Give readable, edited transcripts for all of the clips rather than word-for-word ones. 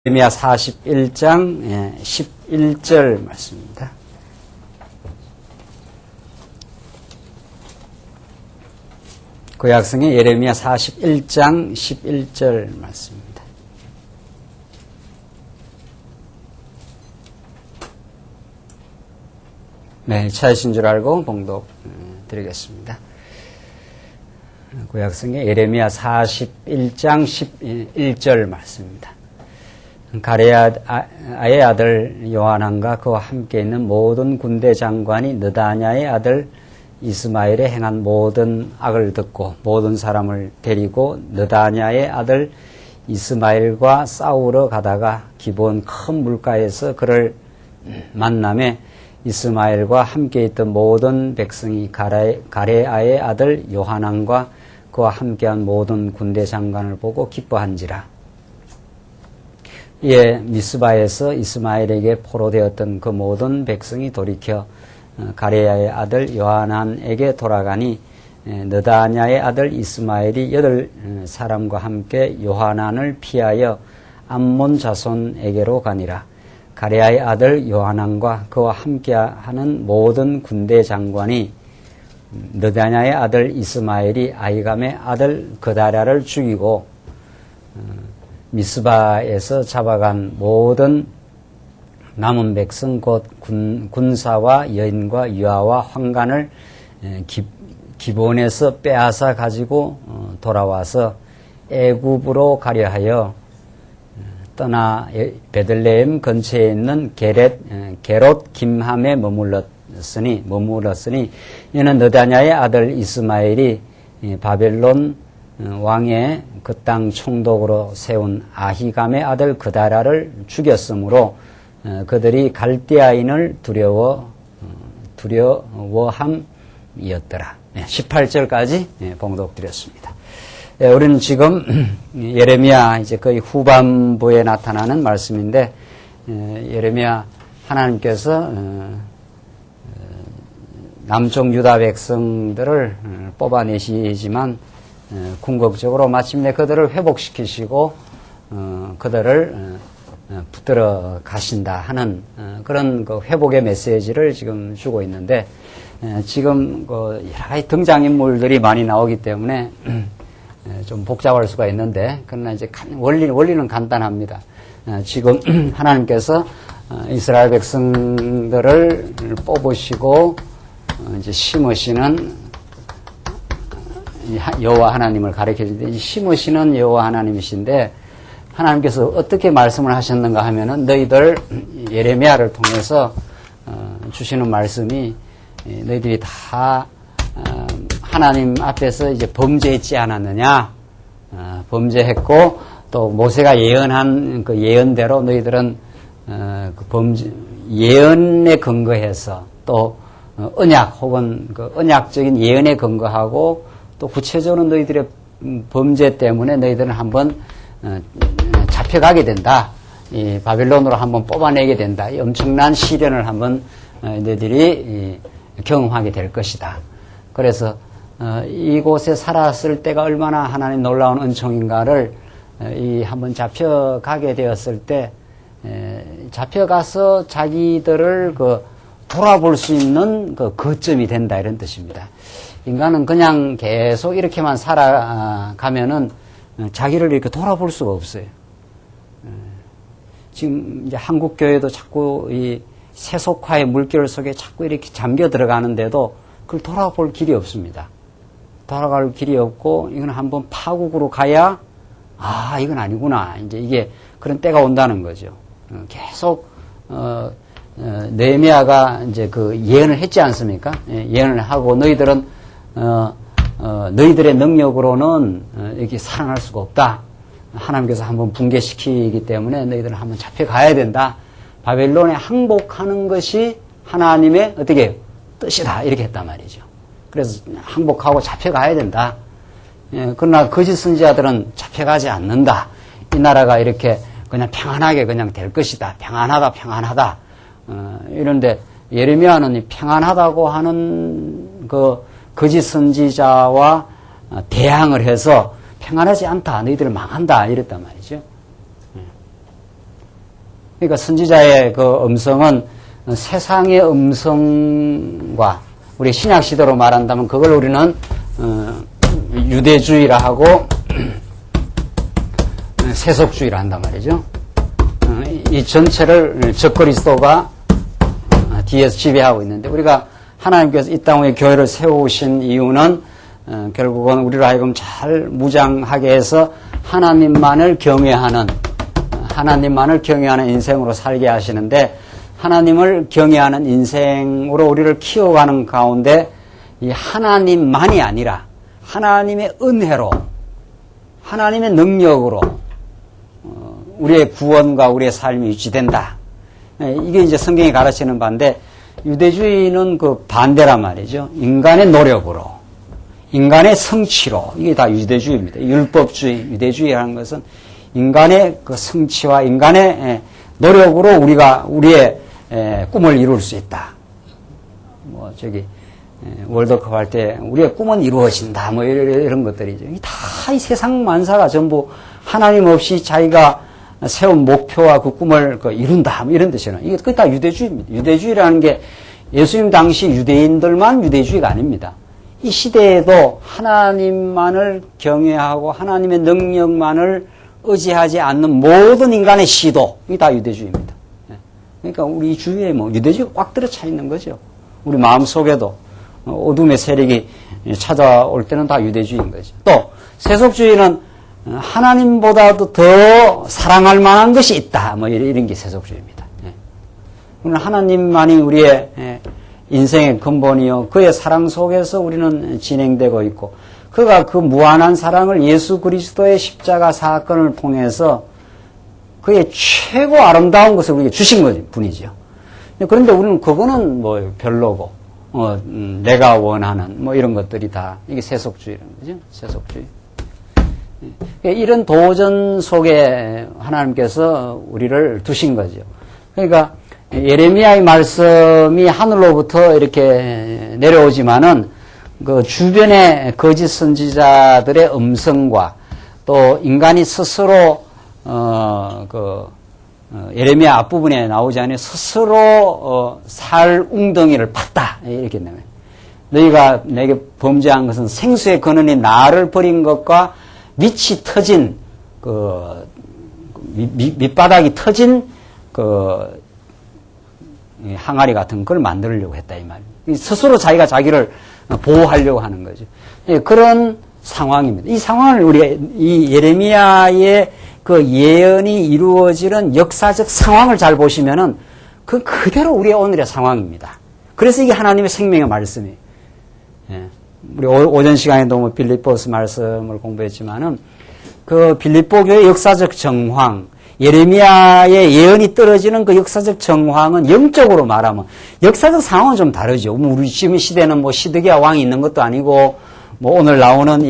예레미야 41장 11절 말씀입니다. 구약성의 예레미야 41장 11절 말씀입니다. 네, 찾으신 줄 알고 봉독 드리겠습니다. 구약성의 예레미야 41장 11절 말씀입니다. 가레야의 아들 요하난과 그와 함께 있는 모든 군대 장관이 느다냐의 아들 이스마엘에 행한 모든 악을 듣고 모든 사람을 데리고 느다냐의 아들 이스마엘과 싸우러 가다가 기브온 큰 물가에서 그를 만남에 이스마엘과 함께 있던 모든 백성이 가레야의 아들 요하난과 그와 함께한 모든 군대 장관을 보고 기뻐한지라. 이에 미스바에서 이스마엘에게 포로되었던 그 모든 백성이 돌이켜 가레야의 아들 요하난에게 돌아가니 느다냐의 아들 이스마엘이 8사람과 함께 요하난을 피하여 암몬 자손에게로 가니라. 가레야의 아들 요하난과 그와 함께하는 모든 군대 장관이 느다냐의 아들 이스마엘이 아히감의 아들 그다랴를 죽이고 미스바에서 잡아간 모든 남은 백성 곧 군사와 여인과 유아와 환관을 기브온에서 빼앗아 가지고 돌아와서 애굽으로 가려 하여 떠나 베들레헴 근처에 있는 게롯 김함에 머물렀으니 이는 느다냐의 아들 이스마엘이 바벨론 왕의 그 땅 총독으로 세운 아히감의 아들 그다랴를 죽였으므로 그들이 갈대아인을 두려워함이었더라. 18절까지 봉독드렸습니다. 우리는 지금 예레미야 이제 거의 후반부에 나타나는 말씀인데, 예레미야 하나님께서 남쪽 유다 백성들을 뽑아내시지만 궁극적으로 마침내 그들을 회복시키시고 그들을 붙들어 가신다 하는 그런 그 회복의 메시지를 지금 주고 있는데, 지금 그 여러 가지 등장인물들이 많이 나오기 때문에 좀 복잡할 수가 있는데, 그러나 이제 원리는 간단합니다. 지금 하나님께서 이스라엘 백성들을 뽑으시고 이제 심으시는 여호와 하나님을 가르쳐 주는데, 이 심으시는 여호와 하나님이신데, 하나님께서 어떻게 말씀을 하셨는가 하면은 너희들 예레미야를 통해서 주시는 말씀이 너희들이 다 하나님 앞에서 이제 범죄했지 않았느냐, 범죄했고 또 모세가 예언한 그 예언대로 너희들은 그 범죄 예언에 근거해서 또 언약 혹은 그 언약적인 예언에 근거하고 또 구체적으로 너희들의 범죄 때문에 너희들은 한번 잡혀가게 된다. 이 바벨론으로 한번 뽑아내게 된다. 이 엄청난 시련을 한번 너희들이 경험하게 될 것이다. 그래서 이곳에 살았을 때가 얼마나 하나님 놀라운 은총인가를 이 한번 잡혀가게 되었을 때 잡혀가서 자기들을 그 돌아볼 수 있는 그 거점이 된다, 이런 뜻입니다. 인간은 그냥 계속 이렇게만 살아가면은 자기를 이렇게 돌아볼 수가 없어요. 지금 이제 한국 교회도 자꾸 이 세속화의 물결 속에 자꾸 이렇게 잠겨 들어가는데도 그걸 돌아볼 길이 없습니다. 돌아갈 길이 없고, 이건 한번 파국으로 가야, 아, 이건 아니구나. 이제 이게 그런 때가 온다는 거죠. 계속, 느헤미야가 이제 그 예언을 했지 않습니까? 예언을 하고 너희들은, 너희들의 능력으로는 이렇게 살아날 수가 없다. 하나님께서 한번 붕괴시키기 때문에 너희들은 한번 잡혀가야 된다. 바벨론에 항복하는 것이 하나님의 어떻게 뜻이다. 이렇게 했단 말이죠. 그래서 항복하고 잡혀가야 된다. 그러나 거짓 선지자들은 잡혀가지 않는다. 이 나라가 이렇게 그냥 평안하게 그냥 될 것이다. 평안하다. 이런데 예레미야는 이 평안하다고 하는 그 거짓 선지자와 대항을 해서 평안하지 않다. 너희들 망한다. 이랬단 말이죠. 그러니까 선지자의 그 음성은 세상의 음성과 우리 신약 시대로 말한다면 그걸 우리는 유대주의라 하고 세속주의라 한단 말이죠. 이 전체를 적그리스도가 뒤에서 지배하고 있는데 우리가 하나님께서 이 땅에 교회를 세우신 이유는 결국은 우리로 하여금 잘 무장하게 해서 하나님만을 경외하는 인생으로 살게 하시는데 하나님을 경외하는 인생으로 우리를 키워가는 가운데 이 하나님만이 아니라 하나님의 은혜로 하나님의 능력으로 우리의 구원과 우리의 삶이 유지된다. 이게 이제 성경이 가르치는 바인데 유대주의는 그 반대란 말이죠. 인간의 노력으로, 인간의 성취로 이게 다 유대주의입니다. 율법주의, 유대주의라는 것은 인간의 그 성취와 인간의 노력으로 우리가 우리의 꿈을 이룰 수 있다. 뭐 저기 월드컵 할 때 우리의 꿈은 이루어진다. 뭐 이런 것들이죠. 다 이 세상 만사가 전부 하나님 없이 자기가 세운 목표와 그 꿈을 이룬다. 뭐 이런 뜻이에요. 이게 그게 다 유대주의입니다. 유대주의라는 게 예수님 당시 유대인들만 유대주의가 아닙니다. 이 시대에도 하나님만을 경외하고 하나님의 능력만을 의지하지 않는 모든 인간의 시도, 이게 다 유대주의입니다. 그러니까 우리 주위에 뭐 유대주의가 꽉 들어차 있는 거죠. 우리 마음 속에도 어둠의 세력이 찾아올 때는 다 유대주의인 거죠. 또 세속주의는 하나님보다도 더 사랑할 만한 것이 있다. 뭐 이런 게 세속주의입니다. 오늘 하나님만이 우리의 인생의 근본이요. 그의 사랑 속에서 우리는 진행되고 있고 그가 그 무한한 사랑을 예수 그리스도의 십자가 사건을 통해서 그의 최고 아름다운 것을 우리에게 주신 분이죠. 그런데 우리는 그거는 뭐 별로고 내가 원하는 뭐 이런 것들이 다 이게 세속주의라는 거죠. 세속주의. 이런 도전 속에 하나님께서 우리를 두신 거죠. 그러니까 예레미야의 말씀이 하늘로부터 이렇게 내려오지만은 그 주변의 거짓 선지자들의 음성과 또 인간이 스스로 예레미야 앞부분에 나오지 않아요. 스스로 살 웅덩이를 팠다 이렇게 나와요. 너희가 내게 범죄한 것은 생수의 근원이 나를 버린 것과 밑이 터진 밑바닥이 터진 항아리 같은 걸 만들려고 했다 이 말이에요. 스스로 자기가 자기를 보호하려고 하는 거죠. 그런 상황입니다. 이 상황을 우리 이 예레미야의 그 예언이 이루어지는 역사적 상황을 잘 보시면은 그 그대로 우리의 오늘의 상황입니다. 그래서 이게 하나님의 생명의 말씀이에요. 우리 오전 시간에도 뭐 빌립보서 말씀을 공부했지만은 그 빌립보 교회의 역사적 정황, 예레미야의 예언이 떨어지는 그 역사적 정황은 영적으로 말하면 역사적 상황은 좀 다르죠. 우리 지금 시대는 뭐 시드기야 왕이 있는 것도 아니고 뭐 오늘 나오는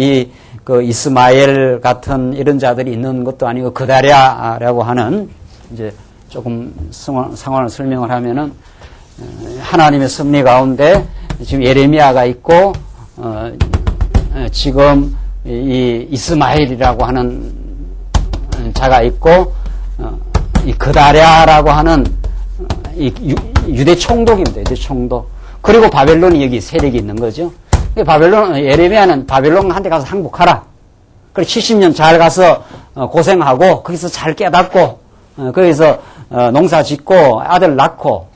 그 이스마엘 같은 이런 자들이 있는 것도 아니고 그다랴라고 하는 이제 조금 상황을 설명을 하면은 하나님의 섭리 가운데 지금 예레미야가 있고 지금 이 이스마엘이라고 하는 자가 있고 이 그다랴라고 하는 이 유대 총독입니다. 유대 총독. 그리고 바벨론이 여기 세력이 있는 거죠. 예레미야는 바벨론한테 가서 항복하라. 그리고 70년 잘 가서 고생하고 거기서 잘 깨닫고 거기서 농사 짓고 아들 낳고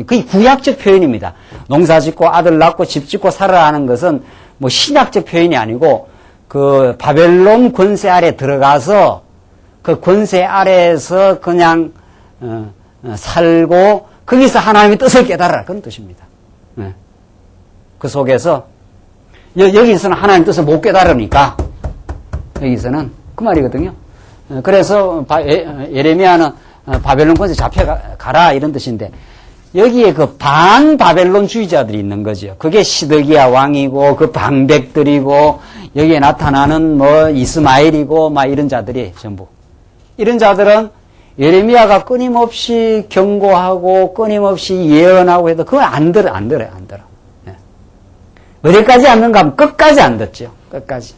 그게 구약적 표현입니다. 농사 짓고 아들 낳고 집 짓고 살아라 하는 것은 뭐 신약적 표현이 아니고 그 바벨론 권세 아래 들어가서 그 권세 아래에서 그냥 살고 거기서 하나님의 뜻을 깨달아라 그런 뜻입니다. 그 속에서 여기서는 하나님의 뜻을 못 깨달으니까 여기서는 그 말이거든요. 그래서 예레미야는 바벨론 권세 잡혀가라 이런 뜻인데 여기에 그 반바벨론주의자들이 있는 거죠. 그게 시드기야 왕이고 그 방백들이고 여기에 나타나는 뭐 이스마엘이고 막 이런 자들이 전부. 이런 자들은 예레미야가 끊임없이 경고하고 끊임없이 예언하고 해도 그걸 안 들어요. 어디까지 안 듣는가 하면 끝까지 안 듣죠. 끝까지.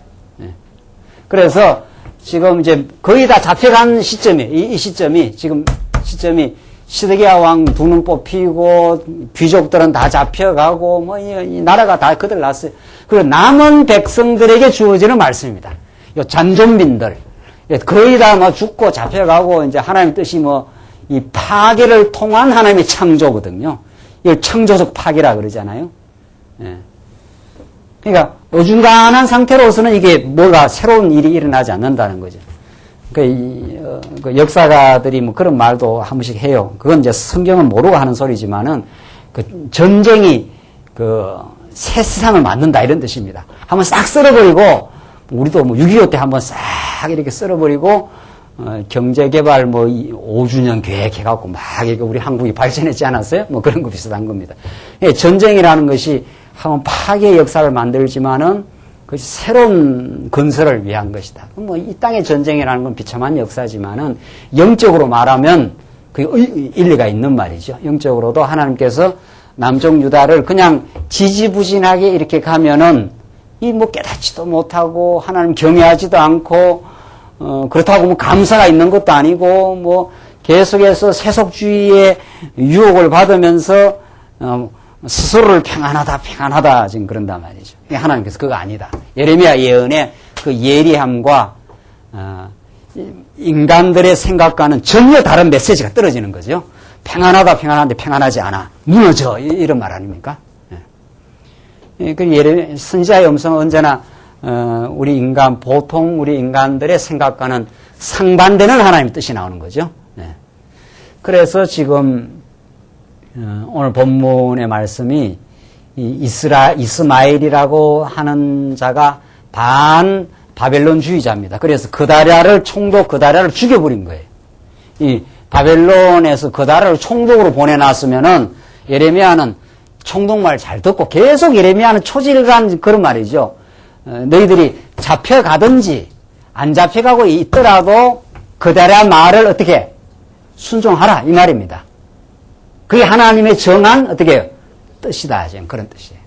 그래서 지금 이제 거의 다 잡혀간 시점이에요. 이 시점이 지금 시점이 시드기야 왕 두 눈 뽑히고 귀족들은 다 잡혀가고 뭐 이 나라가 다 그들 났어요. 그리고 남은 백성들에게 주어지는 말씀입니다. 요 잔존민들 거의 다 뭐 죽고 잡혀가고 이제 하나님 뜻이 뭐 이 파괴를 통한 하나님의 창조거든요. 이걸 창조적 파괴라 그러잖아요. 예. 그러니까 어중간한 상태로서는 이게 뭐가 새로운 일이 일어나지 않는다는 거죠. 그 역사가들이 뭐 그런 말도 한 번씩 해요. 그건 이제 성경은 모르고 하는 소리지만은 그 전쟁이 그 새 세상을 만든다 이런 뜻입니다. 한번 싹 쓸어버리고 우리도 뭐 6.25 때 한번 싹 이렇게 쓸어버리고 경제개발 뭐 5주년 계획해갖고 막 이렇게 우리 한국이 발전했지 않았어요? 뭐 그런 거 비슷한 겁니다. 전쟁이라는 것이 한번 파괴의 역사를 만들지만은 그것이 새로운 건설을 위한 것이다. 뭐 이 땅의 전쟁이라는 건 비참한 역사지만은 영적으로 말하면 그 일리가 있는 말이죠. 영적으로도 하나님께서 남쪽 유다를 그냥 지지부진하게 이렇게 가면은 이 뭐 깨닫지도 못하고 하나님 경외하지도 않고 그렇다고 뭐 감사가 있는 것도 아니고 뭐 계속해서 세속주의의 유혹을 받으면서 스스로를 평안하다 지금 그런단 말이죠. 하나님께서 그거 아니다. 예레미야 예언의 그 예리함과 인간들의 생각과는 전혀 다른 메시지가 떨어지는 거죠. 평안한데 평안하지 않아. 무너져. 이런 말 아닙니까? 그 선지자의 음성은 언제나 우리 인간, 보통 우리 인간들의 생각과는 상반되는 하나님의 뜻이 나오는 거죠. 그래서 지금 오늘 본문의 말씀이 이스마엘이라고 하는 자가 반 바벨론주의자입니다. 그래서 총독 그다랴를 죽여버린 거예요. 이 바벨론에서 그다랴를 총독으로 보내놨으면은 예레미야는 총독 말 잘 듣고 계속 예레미야는 초질간 그런 말이죠. 너희들이 잡혀가든지 안 잡혀가고 있더라도 그다랴 말을 어떻게 순종하라 이 말입니다. 그게 하나님의 정한 어떻게 뜻이다 지금 그런 뜻이에요.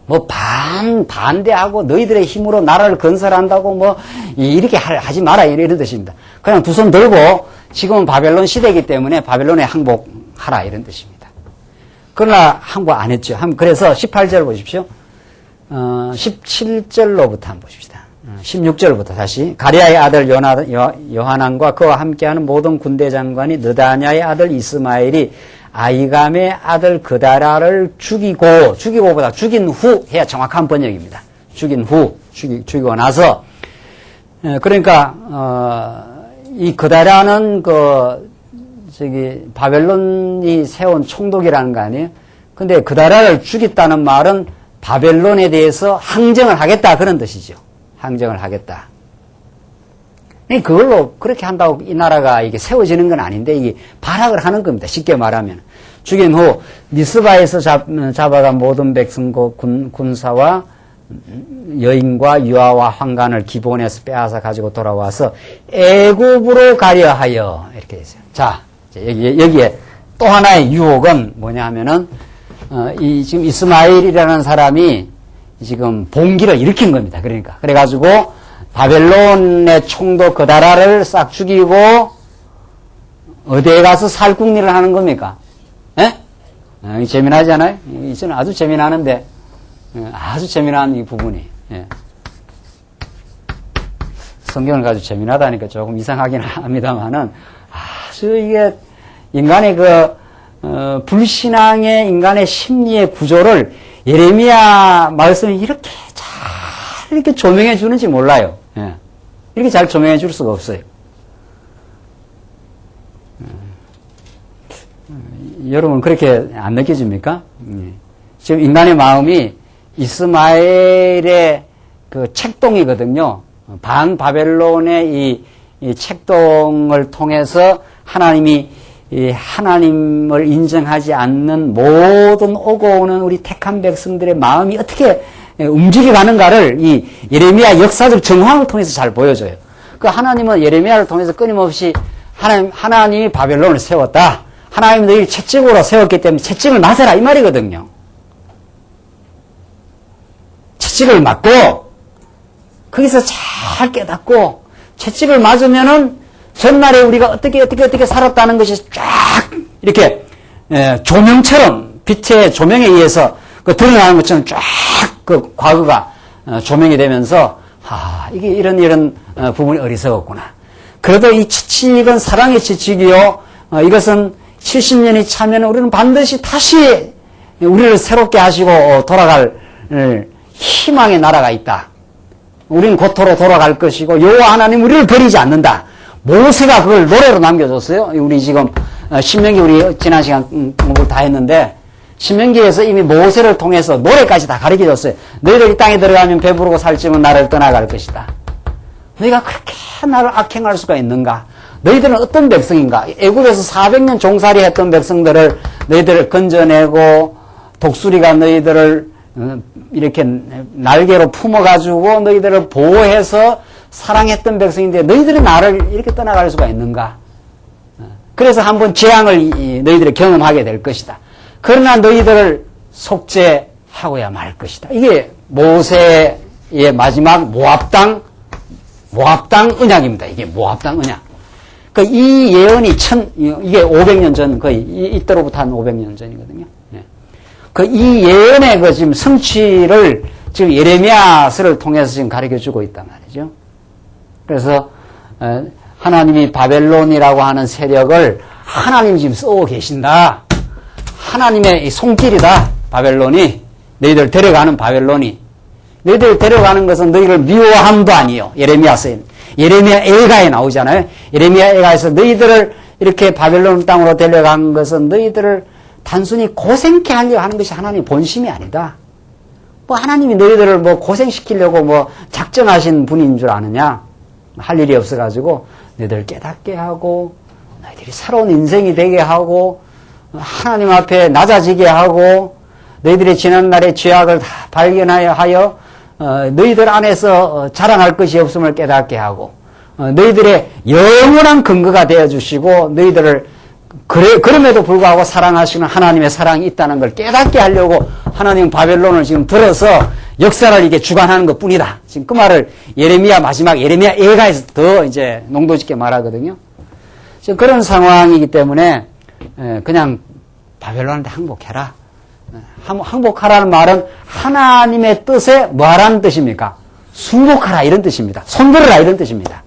뭐 반대하고 너희들의 힘으로 나라를 건설한다고 뭐 이렇게 하지 마라 이런 뜻입니다. 그냥 두 손 들고 지금은 바벨론 시대이기 때문에 바벨론에 항복하라 이런 뜻입니다. 그러나 항복 안 했죠. 그래서 18절 보십시오. 17절로부터 한번 보십시다. 16절부터 다시 가랴의 아들 요하난과 그와 함께하는 모든 군대 장관이 느다냐의 아들 이스마엘이 아이감의 아들 그다랴를 죽이고보다 죽인 후 해야 정확한 번역입니다. 죽이고 나서 그러니까 이 그다랴는 바벨론이 세운 총독이라는 거 아니에요? 근데 그다랴를 죽였다는 말은 바벨론에 대해서 항정을 하겠다 그런 뜻이죠. 항정을 하겠다. 그걸로 그렇게 한다고 이 나라가 이게 세워지는 건 아닌데 이게 발악을 하는 겁니다. 쉽게 말하면. 죽인 후 미스바에서 잡아간 모든 백성과 군사와 여인과 유아와 환관을 기본에서 빼앗아 가지고 돌아와서 애굽으로 가려 하여 이렇게 되죠. 자, 여기에 또 하나의 유혹은 뭐냐 하면은 지금 이스마엘이라는 사람이 지금 봉기를 일으킨 겁니다. 그래가지고 바벨론의 총독 그다랴를 싹 죽이고 어디에 가서 살궁리를 하는 겁니까? 예? 재미나지 않아요? 이제는 아주 재미나는데 아주 재미난 이 부분이 성경을 가지고 재미나다니까 조금 이상하긴 합니다만은 아주 이게 인간의 불신앙의 인간의 심리의 구조를 예레미야 말씀이 이렇게 잘 이렇게 조명해 주는지 몰라요. 이렇게 잘 조명해 줄 수가 없어요. 여러분 그렇게 안 느껴집니까? 지금 인간의 마음이 이스마엘의 그 책동이거든요. 반 바벨론의 이 책동을 통해서 하나님을 인정하지 않는 모든 오고 오는 우리 택한 백성들의 마음이 어떻게 움직여가는가를 이 예레미야 역사적 정황을 통해서 잘 보여줘요. 그 하나님은 예레미야를 통해서 끊임없이 하나님이 바벨론을 세웠다. 하나님이 너희를 채찍으로 세웠기 때문에 채찍을 맞아라 이 말이거든요. 채찍을 맞고 거기서 잘 깨닫고 채찍을 맞으면은 전날에 우리가 어떻게 살았다는 것이 쫙 이렇게 조명처럼 빛의 조명에 의해서 그 드러나는 것처럼 쫙 그 과거가 조명이 되면서 이게 이런 부분이 어리석었구나. 그래도 이 지칙은 사랑의 지칙이요. 이것은 70년이 차면 우리는 반드시 다시 우리를 새롭게 하시고 돌아갈 희망의 나라가 있다. 우리는 고토로 돌아갈 것이고 여호와 하나님 우리를 버리지 않는다. 모세가 그걸 노래로 남겨줬어요. 우리 지금 신명기 우리 지난 시간 공부를 다 했는데 신명기에서 이미 모세를 통해서 노래까지 다 가르쳐줬어요. 너희들 이 땅에 들어가면 배부르고 살찌면 나를 떠나갈 것이다. 너희가 그렇게 나를 악행할 수가 있는가? 너희들은 어떤 백성인가? 애굽에서 400년 종살이 했던 백성들을 너희들을 건져내고 독수리가 너희들을 이렇게 날개로 품어가지고 너희들을 보호해서 사랑했던 백성인데 너희들이 나를 이렇게 떠나갈 수가 있는가? 그래서 한번 재앙을 너희들이 경험하게 될 것이다. 그러나 너희들을 속죄하고야 말 것이다. 이게 모세의 마지막 모압당 언약입니다. 이게 모압당 언약. 그러니까 이 예언이 이게 500년 전, 거의 이때로부터 한 500년 전이거든요. 이 예언의 그 지금 성취를 지금 예레미야서를 통해서 지금 가르쳐 주고 있단 말이죠. 그래서 하나님이 바벨론이라고 하는 세력을 하나님이 지금 쓰고 계신다. 하나님의 손길이다. 바벨론이. 너희들 데려가는 바벨론이. 너희들 데려가는 것은 너희를 미워함도 아니요. 예레미야서에. 예레미야 애가에 나오잖아요. 예레미야 애가에서 너희들을 이렇게 바벨론 땅으로 데려간 것은 너희들을 단순히 고생케 하려고 하는 것이 하나님의 본심이 아니다. 뭐 하나님이 너희들을 뭐 고생시키려고 뭐 작정하신 분인 줄 아느냐? 할 일이 없어가지고 너희들을 깨닫게 하고 너희들이 새로운 인생이 되게 하고 하나님 앞에 낮아지게 하고 너희들이 지난날의 죄악을 다 발견하여 너희들 안에서 자랑할 것이 없음을 깨닫게 하고 너희들의 영원한 근거가 되어주시고 너희들을 그럼에도 불구하고 사랑하시는 하나님의 사랑이 있다는 걸 깨닫게 하려고 하나님은 바벨론을 지금 들어서 역사를 이게 주관하는 것 뿐이다. 지금 그 말을 마지막 예레미야 애가에서 더 이제 농도짓게 말하거든요. 지금 그런 상황이기 때문에 그냥 바벨론한테 항복해라. 항복하라는 말은 하나님의 뜻에 뭐하라는 뜻입니까? 순복하라 이런 뜻입니다. 손들어라 이런 뜻입니다.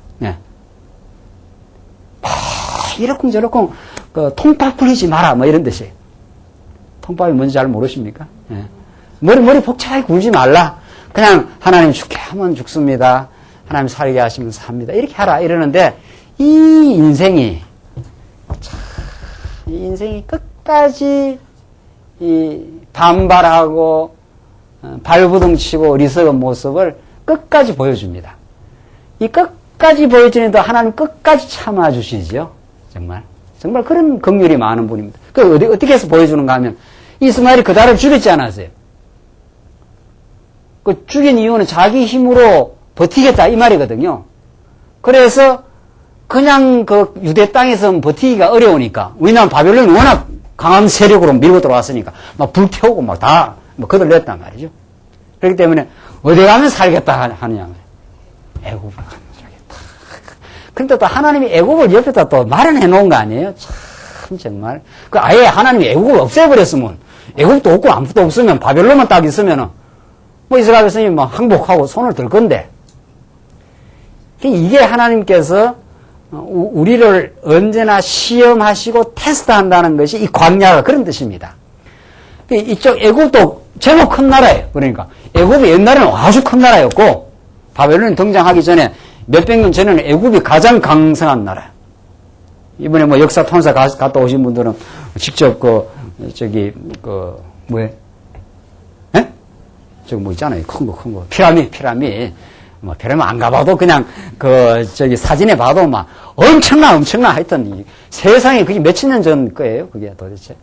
이러쿵저러쿵 통밥 부리지 마라 뭐 이런 뜻이에요. 통밥이 뭔지 잘 모르십니까? 머리 복잡하게 굴지 말라. 그냥 하나님 죽게 하면 죽습니다. 하나님 살게 하시면 삽니다. 이렇게 하라 이러는데 이 인생이 끝까지 반발하고 발부둥치고 어리석은 모습을 끝까지 보여줍니다. 이 끝까지 보여주는데 하나님 끝까지 참아주시죠. 정말 그런 긍휼이 많은 분입니다. 어떻게 해서 보여주는가 하면 이스마엘이 그달을 죽였지 않았어요. 그 죽인 이유는 자기 힘으로 버티겠다 이 말이거든요. 그래서 그냥 그 유대 땅에서 버티기가 어려우니까 왜냐하면 바벨론이 워낙 강한 세력으로 밀고 들어왔으니까 막 불태우고 막 다 거들렸단 말이죠. 그렇기 때문에 어디 가면 살겠다 하느냐 애굽을 가면 살겠다. 그런데 또 하나님이 애굽을 옆에다 또 마련해 놓은 거 아니에요? 참 정말 아예 하나님이 애굽을 없애버렸으면 애굽도 없고 아무것도 없으면 바벨론만 딱 있으면은 뭐 이스라엘 백성이 막 항복하고 손을 들 건데 이게 하나님께서 우리를 언제나 시험하시고 테스트한다는 것이 이 광야가 그런 뜻입니다. 이쪽 애굽도 제법 큰 나라예요. 그러니까 애굽이 옛날에는 아주 큰 나라였고 바벨론이 등장하기 전에 몇백 년 전에는 애굽이 가장 강성한 나라예요. 이번에 뭐 역사 탐사 갔다 오신 분들은 직접 저기 뭐 있잖아요. 큰 거. 피라미드. 뭐, 피라미드 안 가봐도 그냥 사진에 봐도 막 엄청나 하여튼 세상에 그게 몇천 년 전 거예요. 그게 도대체.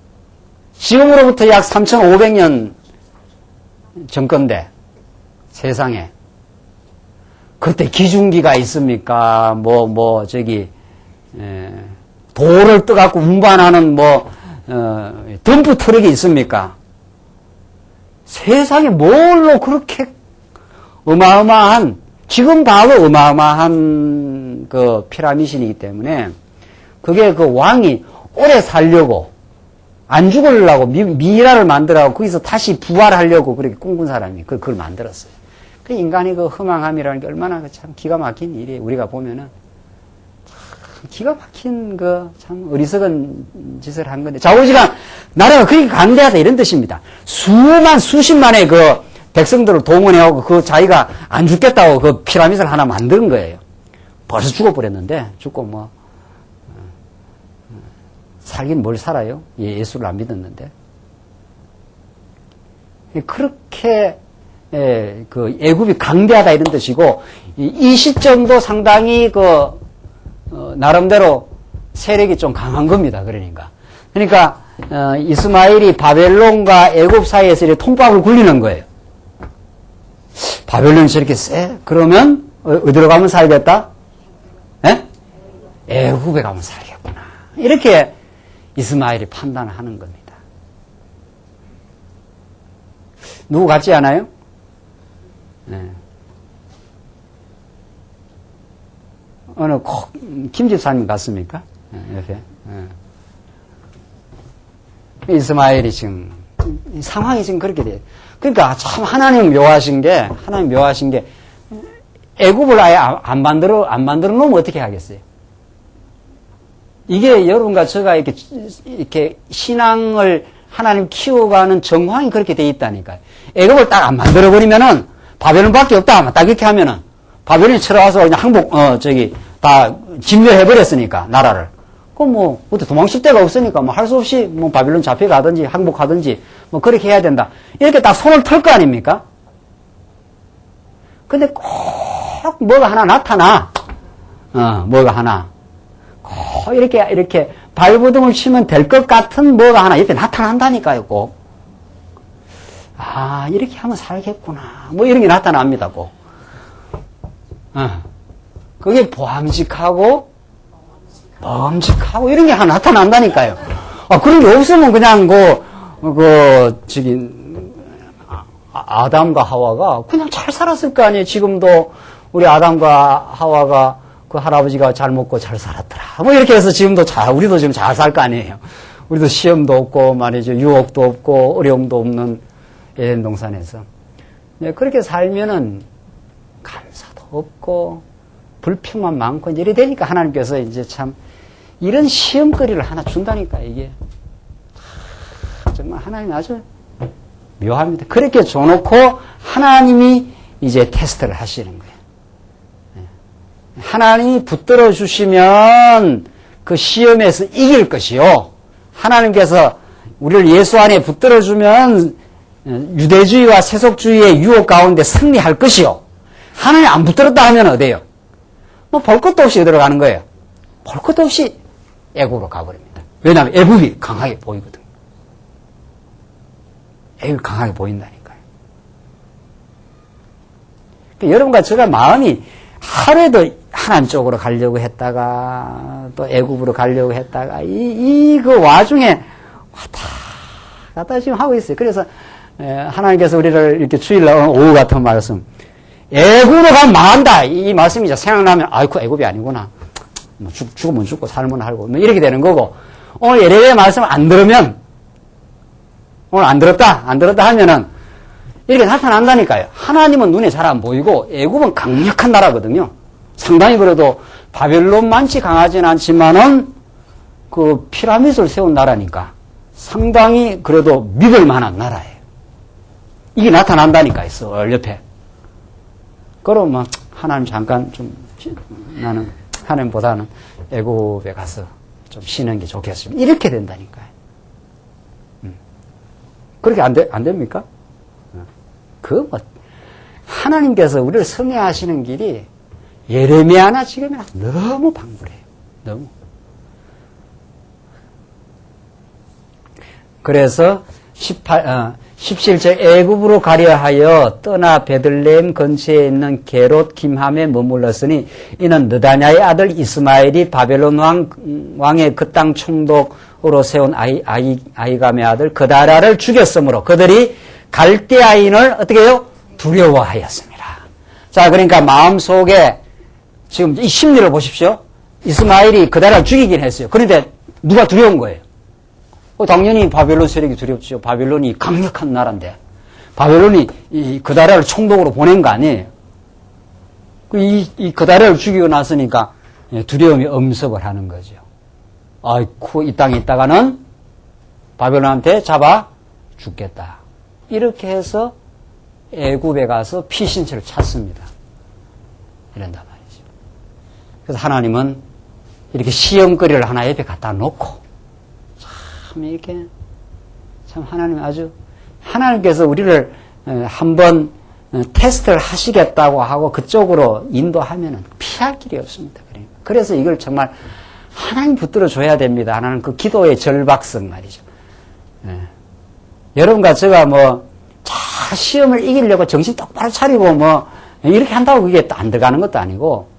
지금으로부터 약 3,500년 전 건데, 세상에. 그때 기중기가 있습니까? 돌을 떠갖고 운반하는 덤프 트럭이 있습니까? 세상에 뭘로 그렇게 어마어마한, 지금 봐도 어마어마한 그 피라미신이기 때문에 그게 그 왕이 오래 살려고 안 죽으려고 미이라를 만들어서 거기서 다시 부활하려고 그렇게 꿈꾼 사람이 그걸 만들었어요. 그 인간의 그 허망함이라는 게 얼마나 참 기가 막힌 일이에요. 우리가 보면은 참 기가 막힌 그 참 어리석은 짓을 한 건데 좌우지간 나라가 그렇게 강대하다 이런 뜻입니다. 수십만의 그 백성들을 동원해오고 그 자기가 안 죽겠다고 그 피라미드를 하나 만든 거예요. 벌써 죽어버렸는데 죽고 뭐 살긴 뭘 살아요? 예수를 안 믿었는데. 그렇게 그 애굽이 강대하다 이런 뜻이고 이 시점도 상당히 그 나름대로 세력이 좀 강한 겁니다. 그러니까 이스마엘이 바벨론과 애굽 사이에서 이렇게 통밥을 굴리는 거예요. 바벨론이 저렇게 세? 그러면 어디로 가면 살겠다? 예? 애굽에 가면 살겠구나. 이렇게 이스마엘이 판단을 하는 겁니다. 누구 같지 않아요? 네. 어느 김 집사님 같습니까? 네, 옆에. 네. 이스마엘이 지금 상황이 지금 그렇게 돼요. 그러니까 참 하나님 묘하신 게 애굽을 아예 안 만들어 놓으면 어떻게 하겠어요? 이게 여러분과 제가 이렇게 신앙을 하나님 키워가는 정황이 그렇게 돼 있다니까요. 애굽을 딱 안 만들어버리면은 바벨론밖에 없다. 딱 이렇게 하면은 바벨론이 쳐들어와서 그냥 다 진멸해버렸으니까, 나라를. 그럼 뭐, 어떻게 도망칠 데가 없으니까 뭐 할 수 없이 뭐 바벨론 잡혀가든지 항복하든지 뭐 그렇게 해야 된다. 이렇게 딱 손을 털 거 아닙니까? 근데 꼭 뭐가 하나 나타나. 뭐가 하나. 꼭 이렇게 발버둥을 치면 될 것 같은 뭐가 하나 이렇게 나타난다니까요, 꼭. 아, 이렇게 하면 살겠구나. 뭐 이런 게 나타납니다, 꼭. 그게 보암직하고, 이런 게 하나 나타난다니까요. 그런 게 없으면 그냥 아담과 하와가 그냥 잘 살았을 거 아니에요. 지금도 우리 아담과 하와가 그 할아버지가 잘 먹고 잘 살았더라. 뭐 이렇게 해서 지금도 우리도 지금 잘 살 거 아니에요. 우리도 시험도 없고 말이죠. 유혹도 없고 어려움도 없는 에덴 동산에서. 네, 그렇게 살면은 감사도 없고 불평만 많고 이제 이래 되니까 하나님께서 이제 참 이런 시험거리를 하나 준다니까 이게. 정말 하나님이 아주 묘합니다. 그렇게 줘놓고 하나님이 이제 테스트를 하시는 거예요. 하나님이 붙들어 주시면 그 시험에서 이길 것이요. 하나님께서 우리를 예수 안에 붙들어 주면 유대주의와 세속주의의 유혹 가운데 승리할 것이요. 하나님 안 붙들었다 하면 어때요? 뭐 볼 것도 없이 어디로 가는 거예요? 볼 것도 없이 애굽으로 가버립니다. 왜냐하면 애굽이 강하게 보이거든요. 애굽이 강하게 보인다니까요. 그러니까 여러분과 제가 마음이 하루에도 하나님 쪽으로 가려고 했다가 또 애굽으로 가려고 했다가 그 와중에 왔다 갔다 지금 하고 있어요. 그래서 하나님께서 우리를 이렇게 주일날 오후 같은 말씀 애굽으로 가면 망한다 이 말씀이 이제 생각나면 아이고 애굽이 아니구나. 뭐 죽으면 죽고 살면 살고 뭐 이렇게 되는 거고 오늘 예레미야 말씀 안 들으면 오늘 안 들었다 하면은 이렇게 나타난다니까요. 하나님은 눈에 잘 안 보이고 애굽은 강력한 나라거든요. 상당히 그래도 바벨론만치 강하진 않지만은 그 피라미드를 세운 나라니까 상당히 그래도 믿을 만한 나라예요. 이게 나타난다니까요. 옆에. 그러면 하나님 잠깐 좀 나는 하나님보다는 애굽에 가서 좀 쉬는 게 좋겠습니다. 이렇게 된다니까요. 그렇게 안 됩니까? 하나님께서 우리를 성애하시는 길이 예레미야나 지금이나 너무 방불해요. 너무. 그래서 17절 애굽으로 가려 하여 떠나 베들레헴 근처에 있는 게롯 김함에 머물렀으니 이는 느다냐의 아들 이스마엘이 바벨론 왕의 그 땅 총독으로 세운 아이감의 아들 그다라를 죽였으므로 그들이 갈대아인을 어떻게 해요? 두려워하였습니다. 자, 그러니까 마음속에 지금 이 심리를 보십시오. 이스마엘이 그달을 죽이긴 했어요. 그런데 누가 두려운 거예요? 당연히 바벨론 세력이 두렵죠. 바벨론이 강력한 나라인데 바벨론이 이 그달을 총독으로 보낸 거 아니에요. 이 그달을 죽이고 났으니까 두려움이 엄습을 하는 거죠. 아이쿠, 이 땅에 있다가는 바벨론한테 잡아 죽겠다. 이렇게 해서 애굽에 가서 피신처를 찾습니다. 이런단 말이죠. 그래서 하나님은 이렇게 시험거리를 하나 옆에 갖다 놓고 참 이렇게 참 하나님께서 우리를 한번 테스트를 하시겠다고 하고 그쪽으로 인도하면은 피할 길이 없습니다. 그래서 이걸 정말 하나님 붙들어 줘야 됩니다. 하나는 그 기도의 절박성 말이죠. 여러분과 제가 시험을 이기려고 정신 똑바로 차리고 이렇게 한다고 그게 안 들어가는 것도 아니고,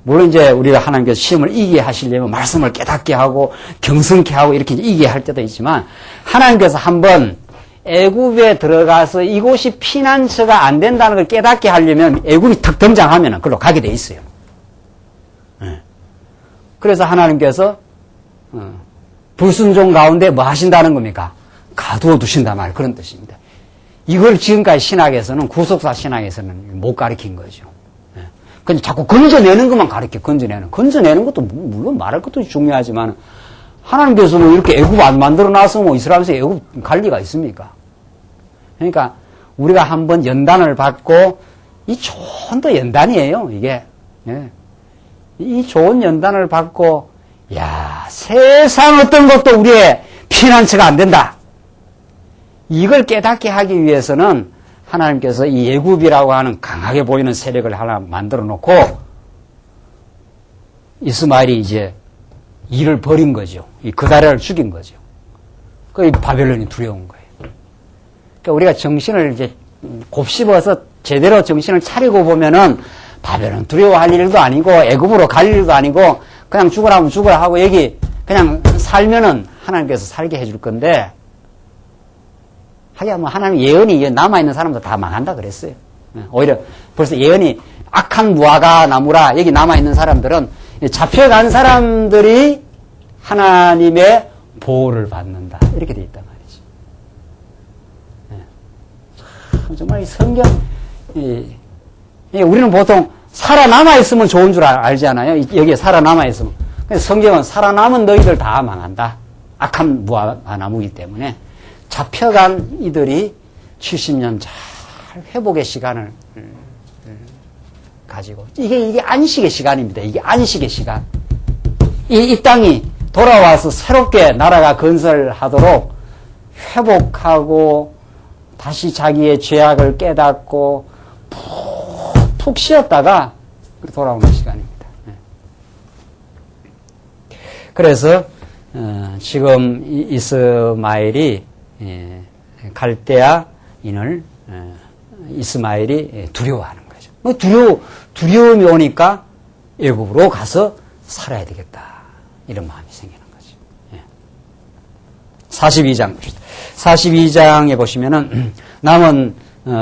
물론 이제 우리가 하나님께서 시험을 이기게 하시려면 말씀을 깨닫게 하고 경성케 하고 이렇게 이기게 할 때도 있지만, 하나님께서 한번 애굽에 들어가서 이곳이 피난처가 안 된다는 걸 깨닫게 하려면 애굽이 탁 등장하면 그걸로 가게 돼 있어요. 그래서 하나님께서 불순종 가운데 뭐 하신다는 겁니까? 가두어 두신단 말, 그런 뜻입니다. 이걸 지금까지 신학에서는, 구속사 신학에서는 못 가르친 거죠. 그냥 자꾸 건져내는 것만 가르쳐, 건져내는 것도 물론 말할 것도 중요하지만, 하나님께서 이렇게 애굽 안 만들어 놨으면 이스라엘에서 애굽 갈 리가 있습니까? 그러니까 우리가 한번 연단을 받고, 이 좋은 또 연단이에요, 이게. 이 좋은 연단을 받고, 세상 어떤 것도 우리의 피난처가 안 된다. 이걸 깨닫게 하기 위해서는 하나님께서 이 애굽이라고 하는 강하게 보이는 세력을 하나 만들어 놓고 이스마엘이 이제 일을 벌인 거죠. 이 그다랴를 죽인 거죠. 그 바벨론이 두려운 거예요. 그러니까 우리가 정신을 이제 곱씹어서 제대로 정신을 차리고 보면은 바벨론 두려워할 일도 아니고 애굽으로 갈 일도 아니고 그냥 죽으라면 죽으라 하고 여기 그냥 살면은 하나님께서 살게 해줄 건데, 하기야 하나님 예언이 남아있는 사람도 다 망한다 그랬어요. 오히려 벌써 예언이 악한 무화과 나무라, 여기 남아있는 사람들은 잡혀간 사람들이 하나님의 보호를 받는다. 이렇게 돼 있단 말이죠. 정말 이 성경, 우리는 보통 살아남아있으면 좋은 줄 알잖아요. 여기에 살아남아있으면. 성경은 살아남은 너희들 다 망한다. 악한 무화과 나무이기 때문에. 잡혀간 이들이 70년 잘 회복의 시간을 가지고, 이게 안식의 시간입니다. 이게 안식의 시간. 이 땅이 돌아와서 새롭게 나라가 건설하도록 회복하고 다시 자기의 죄악을 깨닫고 푹 쉬었다가 돌아오는 시간입니다. 그래서 지금 이스마엘이 갈대아인을 이스마엘이 두려워하는 거죠. 두려움이 오니까 애굽으로 가서 살아야 되겠다, 이런 마음이 생기는 거죠. 42장 봅시다. 42장에 보시면은 남은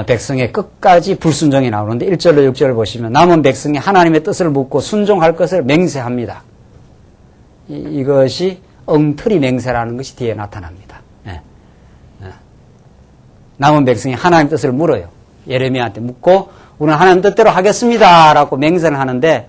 백성의 끝까지 불순종이 나오는데 1절로 6절을 보시면 남은 백성이 하나님의 뜻을 묻고 순종할 것을 맹세합니다. 이것이 엉터리 맹세라는 것이 뒤에 나타납니다. 남은 백성이 하나님 뜻을 물어요. 예레미야한테 묻고 우리는 하나님 뜻대로 하겠습니다 라고 맹세를 하는데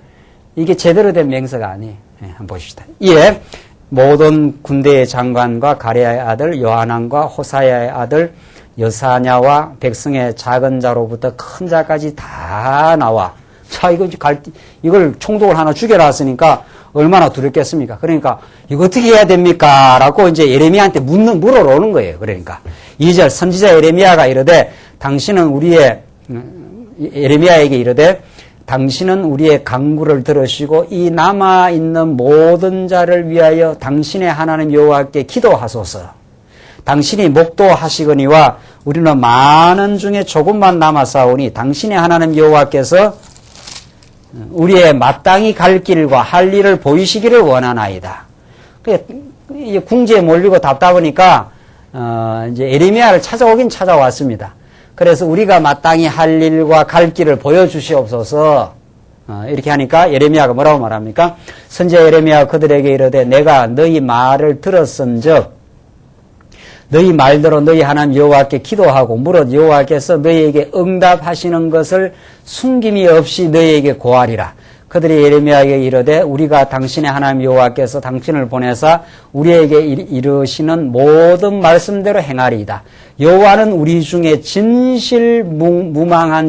이게 제대로 된 맹세가 아니에요. 한번 보십시다. 이에 모든 군대의 장관과 가랴의 아들 요하난과 호사야의 아들 여사냐와 백성의 작은 자로부터 큰 자까지 다 나와. 자, 이걸 총독을 하나 죽여놨으니까 얼마나 두렵겠습니까? 그러니까 이거 어떻게 해야 됩니까? 라고 이제 예레미야한테 물어오는 거예요. 그러니까 2절 선지자 예레미야가 이르되 예레미야에게 이르되 당신은 우리의 간구를 들으시고 이 남아있는 모든 자를 위하여 당신의 하나님 여호와께 기도하소서. 당신이 목도하시거니와 우리는 많은 중에 조금만 남았사오니 당신의 하나님 여호와께서 우리의 마땅히 갈 길과 할 일을 보이시기를 원하나이다. 궁지에 몰리고 답답하니까 이제 예레미야를 찾아오긴 찾아왔습니다. 그래서 우리가 마땅히 할 일과 갈 길을 보여주시옵소서. 이렇게 하니까 예레미야가 뭐라고 말합니까? 선지자 예레미야가 그들에게 이르되 내가 너희 말을 들었은즉 너희 말대로 너희 하나님 여호와께 기도하고 물어 여호와께서 너희에게 응답하시는 것을 숨김이 없이 너희에게 고하리라. 그들이 예레미야에게 이르되 우리가 당신의 하나님 여호와께서 당신을 보내사 우리에게 이르시는 모든 말씀대로 행하리이다. 여호와는 우리 중에 진실무망한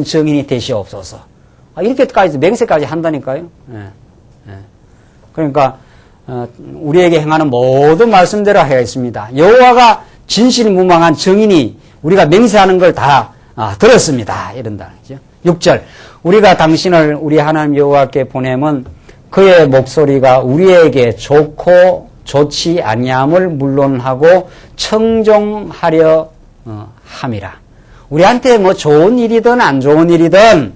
증인이 되시옵소서. 이렇게까지 맹세까지 한다니까요. 그러니까 우리에게 행하는 모든 말씀대로 하겠습니다. 여호와가 진실무망한 증인이 우리가 맹세하는 걸 다 들었습니다. 이런다. 6절 우리가 당신을 우리 하나님 여호와께 보내면 그의 목소리가 우리에게 좋고 좋지 아니함을 물론하고 청종하려 함이라. 우리한테 뭐 좋은 일이든 안 좋은 일이든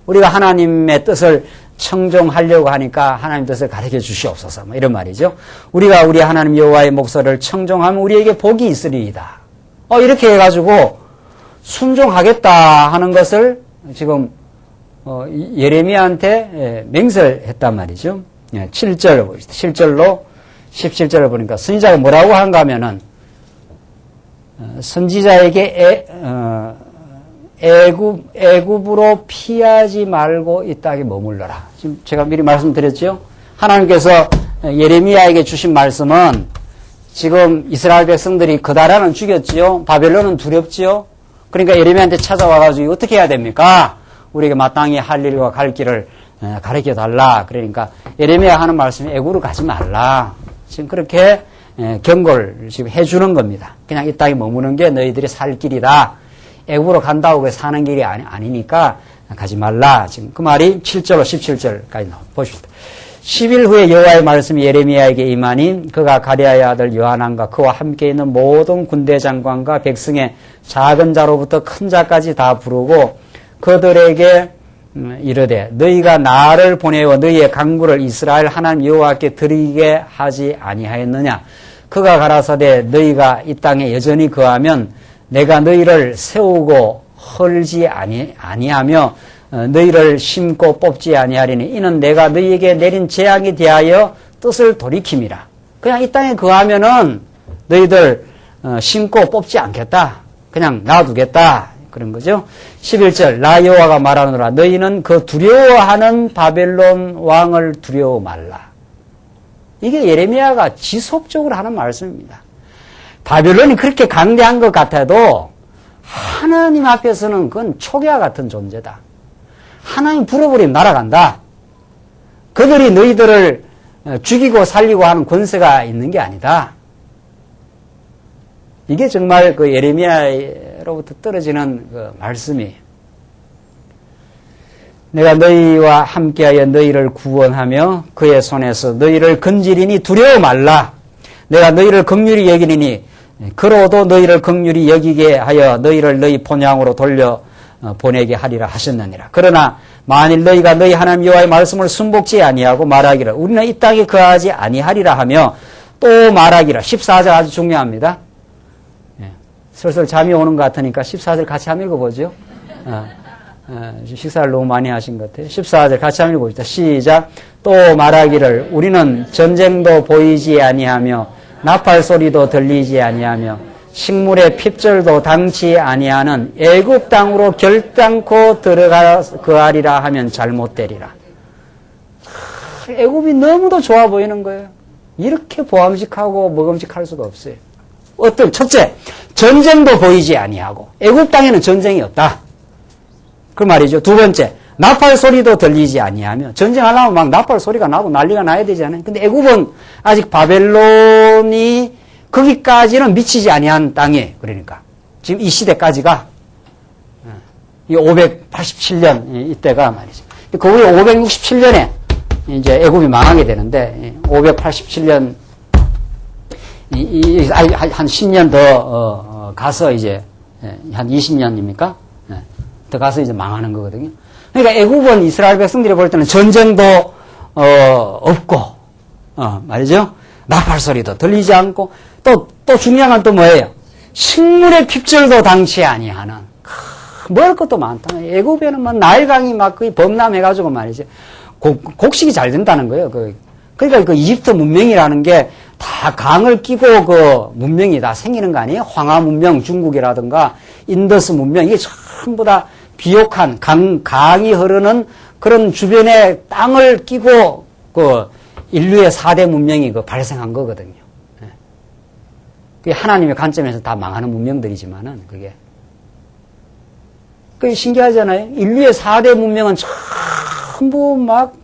우리가 하나님의 뜻을 청종하려고 하니까 하나님 뜻을 가르쳐 주시옵소서. 뭐 이런 말이죠. 우리가 우리 하나님 여호와의 목소리를 청종하면 우리에게 복이 있으리이다. 이렇게 해가지고 순종하겠다 하는 것을 지금 예레미야한테 맹세를 했단 말이죠. 7절 보시죠. 7절로 17절을 보니까 선지자가 뭐라고 한가 하면은 선지자에게 애굽으로 피하지 말고 이 땅에 머물러라. 지금 제가 미리 말씀드렸죠. 하나님께서 예레미야에게 주신 말씀은 지금 이스라엘 백성들이 그다라는 죽였지요. 바벨론은 두렵지요. 그러니까 예레미야한테 찾아와가지고 어떻게 해야 됩니까? 우리에게 마땅히 할 일과 갈 길을 가르쳐 달라. 그러니까 예레미야 하는 말씀이 애굽으로 가지 말라. 지금 그렇게 경고를 지금 해주는 겁니다. 그냥 이 땅에 머무는 게 너희들이 살 길이다. 애굽으로 간다고 사는 길이 아니니까 가지 말라. 지금 그 말이 7절로 17절까지 보십시다. 10일 후에 여호와의 말씀이 예레미야에게 임하니 그가 가랴의 아들 요하난과 그와 함께 있는 모든 군대 장관과 백성의 작은 자로부터 큰 자까지 다 부르고 그들에게 이르되 너희가 나를 보내어 너희의 강구를 이스라엘 하나님 여호와께 드리게 하지 아니하였느냐. 그가 가라사대 너희가 이 땅에 여전히 거하면 내가 너희를 세우고 헐지 아니하며 너희를 심고 뽑지 아니하리니 이는 내가 너희에게 내린 재앙에 대하여 뜻을 돌이킴이라. 그냥 이 땅에 거하면은 너희들 심고 뽑지 않겠다. 그냥 놔두겠다. 그런 거죠. 11절 나 여호와가 말하노라 너희는 그 두려워하는 바벨론 왕을 두려워 말라. 이게 예레미야가 지속적으로 하는 말씀입니다. 바벨론이 그렇게 강대한 것 같아도 하나님 앞에서는 그건 초기와 같은 존재다. 하나님 불어버리면 날아간다. 그들이 너희들을 죽이고 살리고 하는 권세가 있는 게 아니다. 이게 정말 그 예레미야로부터 떨어지는 그 말씀이에요. 내가 너희와 함께하여 너희를 구원하며 그의 손에서 너희를 건지리니 두려워 말라. 내가 너희를 긍휼히 여기리니 그로도 너희를 긍휼히 여기게 하여 너희를 너희 본향으로 돌려 보내게 하리라 하셨느니라. 그러나 만일 너희가 너희 하나님 여호와의 말씀을 순복지 아니하고 말하기를 우리는 이 땅에 거하지 아니하리라 하며 또 말하기를 14절 아주 중요합니다. 슬슬 잠이 오는 것 같으니까 14절 같이 한번 읽어보죠. 식사를 너무 많이 하신 것 같아요. 14절 같이 한번 읽어봅시다. 시작. 또 말하기를 우리는 전쟁도 보이지 아니하며 나팔 소리도 들리지 아니하며 식물의 핍절도 당치 아니하는 애굽 땅으로 결단코 들어가 거하리라 하면 잘못되리라. 애굽이 너무도 좋아 보이는 거예요. 이렇게 보암직하고 먹음직할 수가 없어요. 첫째, 전쟁도 보이지 아니하고 애굽 땅에는 전쟁이 없다. 그 말이죠. 두 번째, 나팔 소리도 들리지 아니하며 전쟁하려면 막 나팔 소리가 나고 난리가 나야 되지 않아요? 근데 애굽은 아직 바벨론이 거기까지는 미치지 아니한 땅이에요. 그러니까 지금 이 시대까지가 이 587년 이때가 말이죠. 그 후에 567년에 이제 애굽이 망하게 되는데 587년 한 10년 더 가서 이제 한 20년입니까? 더 가서 이제 망하는 거거든요. 그러니까 애굽은 이스라엘 백성들이 볼 때는 전쟁도 없고 말이죠. 나팔 소리도 들리지 않고 또 중요한 건 또 뭐예요? 식물의 핍절도 당치 아니하는 먹을 것도 많다. 애굽에는 뭐 나일강이 막 거의 범람해가지고 말이죠. 곡식이 잘 된다는 거예요. 그러니까 그 이집트 문명이라는 게 다 강을 끼고 그 문명이 다 생기는 거 아니에요? 황하 문명, 중국이라든가 인더스 문명, 이게 전부 다 비옥한 강이 흐르는 그런 주변에 땅을 끼고 그 인류의 4대 문명이 그 발생한 거거든요. 그게 하나님의 관점에서 다 망하는 문명들이지만은 그게 신기하잖아요. 인류의 4대 문명은 전부 막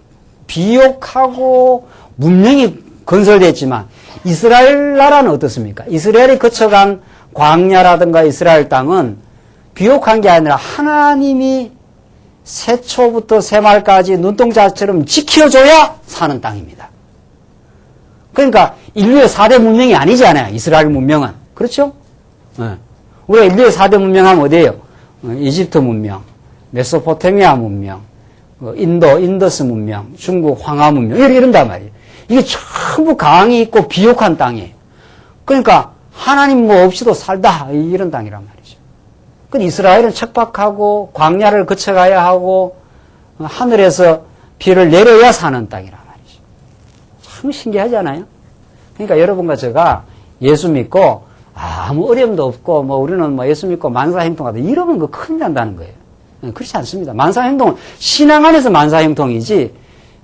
비옥하고 문명이 건설됐지만 이스라엘 나라는 어떻습니까? 이스라엘이 거쳐간 광야라든가 이스라엘 땅은 비옥한 게 아니라 하나님이 새초부터 새말까지 눈동자처럼 지켜줘야 사는 땅입니다. 그러니까 인류의 4대 문명이 아니잖아요. 이스라엘 문명은. 그렇죠? 네. 우리가 인류의 4대 문명하면 어디예요? 이집트 문명, 메소포타미아 문명, 인더스 문명, 중국 황하 문명 이런단 말이에요. 이게 전부 강이 있고 비옥한 땅이에요. 그러니까 하나님 뭐 없이도 살다 이런 땅이란 말이죠. 그 이스라엘은 척박하고 광야를 거쳐가야 하고 하늘에서 비를 내려야 사는 땅이란 말이죠. 참 신기하잖아요. 그러니까 여러분과 제가 예수 믿고 아무 어려움도 없고 뭐 우리는 뭐 예수 믿고 만사행통하다 이러면 그 큰일 난다는 거예요. 그렇지 않습니다. 만사행동은 신앙 안에서 만사행동이지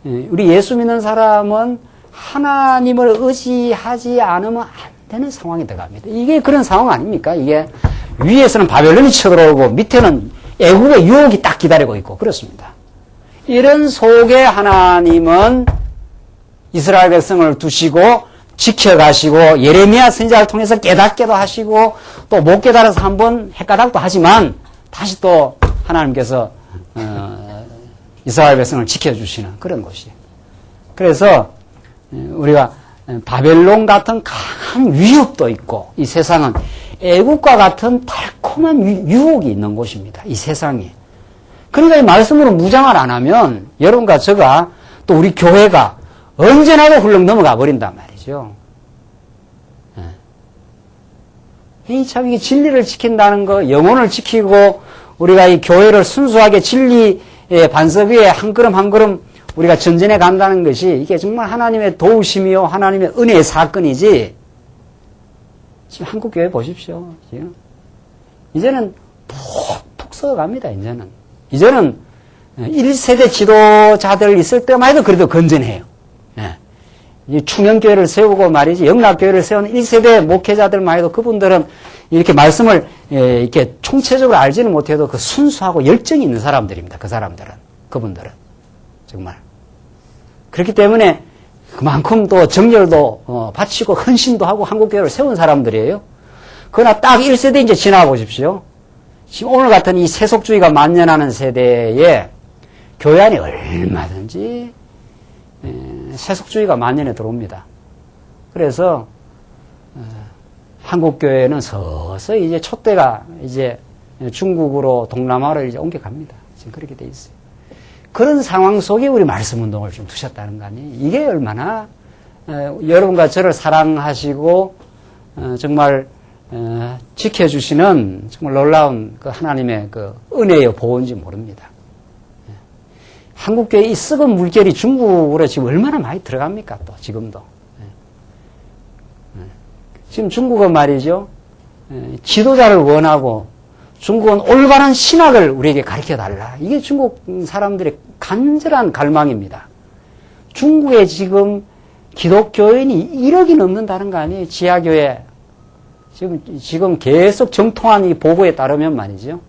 우리 예수 믿는 사람은 하나님을 의지하지 않으면 안 되는 상황이 들어갑니다. 이게 그런 상황 아닙니까? 이게 위에서는 바벨론이 쳐들어오고 밑에는 애국의 유혹이 딱 기다리고 있고 그렇습니다. 이런 속에 하나님은 이스라엘 백성을 두시고 지켜가시고 예레미야 선지자를 통해서 깨닫게도 하시고 또 못 깨달아서 한번 헷가닥도 하지만 다시 또 하나님께서 이스라엘 백성을 지켜주시는 그런 곳이에요. 그래서 우리가 바벨론 같은 강한 위협도 있고 이 세상은 애국과 같은 달콤한 유혹이 있는 곳입니다. 이 세상이. 그러니까 이 말씀으로 무장을 안 하면 여러분과 제가 또 우리 교회가 언제나도 훌렁 넘어가 버린단 말이죠. 이 참 이게 진리를 지킨다는 거, 영혼을 지키고 우리가 이 교회를 순수하게 진리의 반석 위에 한 걸음 한 걸음 우리가 전진해 간다는 것이 이게 정말 하나님의 도우심이요 하나님의 은혜의 사건이지. 지금 한국 교회 보십시오. 지금 이제는 푹푹 썩어갑니다. 이제는 1세대 지도자들 있을 때만 해도 그래도 건전해요. 이 충영교회를 세우고 말이지 영락교회를 세운 1세대 목회자들만 해도 그분들은 이렇게 말씀을 이렇게 총체적으로 알지는 못해도 그 순수하고 열정이 있는 사람들입니다. 그분들은 정말 그렇기 때문에 그만큼 또 정열도 바치고 헌신도 하고 한국교회를 세운 사람들이에요. 그러나 딱 1세대 이제 지나가 보십시오. 지금 오늘 같은 이 세속주의가 만연하는 세대에 교회 안에 얼마든지 세속주의가 만연해 들어옵니다. 그래서 한국교회는 서서히 이제 촛대가 이제 중국으로 동남아로 이제 옮겨갑니다. 지금 그렇게 돼 있어요. 그런 상황 속에 우리 말씀 운동을 좀 두셨다는 거 아니에요? 이게 얼마나 여러분과 저를 사랑하시고 정말 지켜주시는 정말 놀라운 그 하나님의 그 은혜의 보호인지 모릅니다. 한국교회 이 썩은 물결이 중국으로 지금 얼마나 많이 들어갑니까? 또 지금도. 지금 중국은 말이죠. 지도자를 원하고 중국은 올바른 신학을 우리에게 가르쳐달라. 이게 중국 사람들의 간절한 갈망입니다. 중국에 지금 기독교인이 1억이 넘는다는 거 아니에요? 지하교회. 지금 계속 정통한 이 보고에 따르면 말이죠.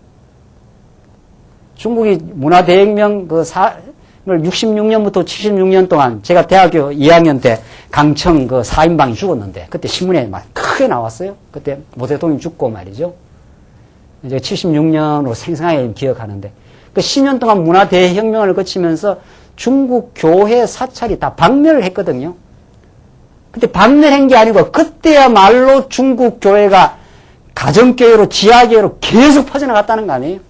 중국이 문화대혁명 66년부터 76년 동안 제가 대학교 2학년 때 강청 4인방이 죽었는데 그때 신문에 막 크게 나왔어요. 그때 모 대통령이 죽고 말이죠. 이제 76년으로 생생하게 기억하는데 그 10년 동안 문화대혁명을 거치면서 중국 교회 사찰이 다 박멸을 했거든요. 근데 박멸한 게 아니고 그때야말로 중국 교회가 가정교회로 지하교회로 계속 퍼져나갔다는 거 아니에요?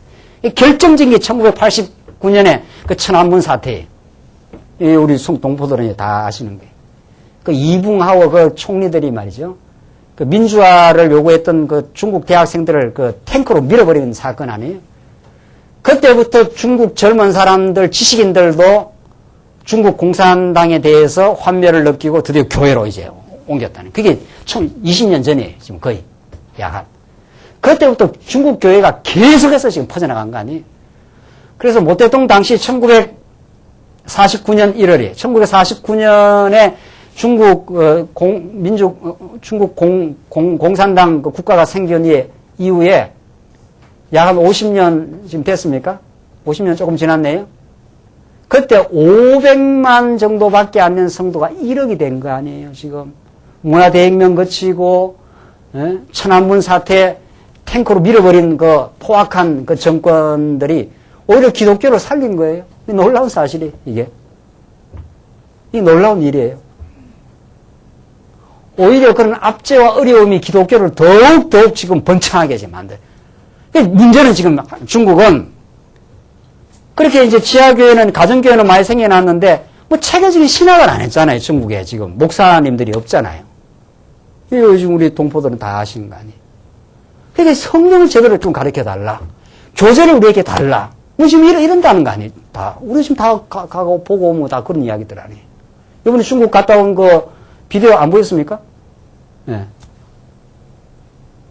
결정적인 게 1989년에 그 천안문 사태예요. 우리 동포들은 다 아시는 거예요. 그 이붕하오 그 총리들이 말이죠. 그 민주화를 요구했던 그 중국 대학생들을 그 탱크로 밀어버리는 사건 아니에요? 그때부터 중국 젊은 사람들, 지식인들도 중국 공산당에 대해서 환멸을 느끼고 드디어 교회로 이제 옮겼다는. 그게 20년 전이에요. 지금 거의 약간. 그때부터 중국 교회가 계속해서 지금 퍼져나간 거 아니에요. 그래서 모 대통령 당시 1949년 1월에 1949년에 중국 공산당 국가가 생긴 이후에 약 한 50년 지금 됐습니까? 50년 조금 지났네요. 그때 500만 정도밖에 안 된 성도가 1억이 된 거 아니에요, 지금. 문화대혁명 거치고, 천안문 사태 탱크로 밀어버린 그 포악한 그 정권들이 오히려 기독교를 살린 거예요. 놀라운 사실이, 이게. 이 놀라운 일이에요. 오히려 그런 압제와 어려움이 기독교를 더욱 지금 번창하게 지금 만들어요. 문제는 지금 중국은 그렇게 이제 지하교회는, 가정교회는 많이 생겨났는데, 뭐 체계적인 신학을 안 했잖아요, 중국에 지금. 목사님들이 없잖아요. 이거 지금 우리 동포들은 다 아시는 거 아니에요. 그러니까 성경을 제대로 좀 가르쳐 달라. 교제를 우리에게 달라. 뭐 지금 이런다는 거 아니에요, 다. 우리 지금 다 가고 보고 오면 다 그런 이야기들 아니에요. 이번에 중국 갔다 온 거 비디오 안 보였습니까? 예.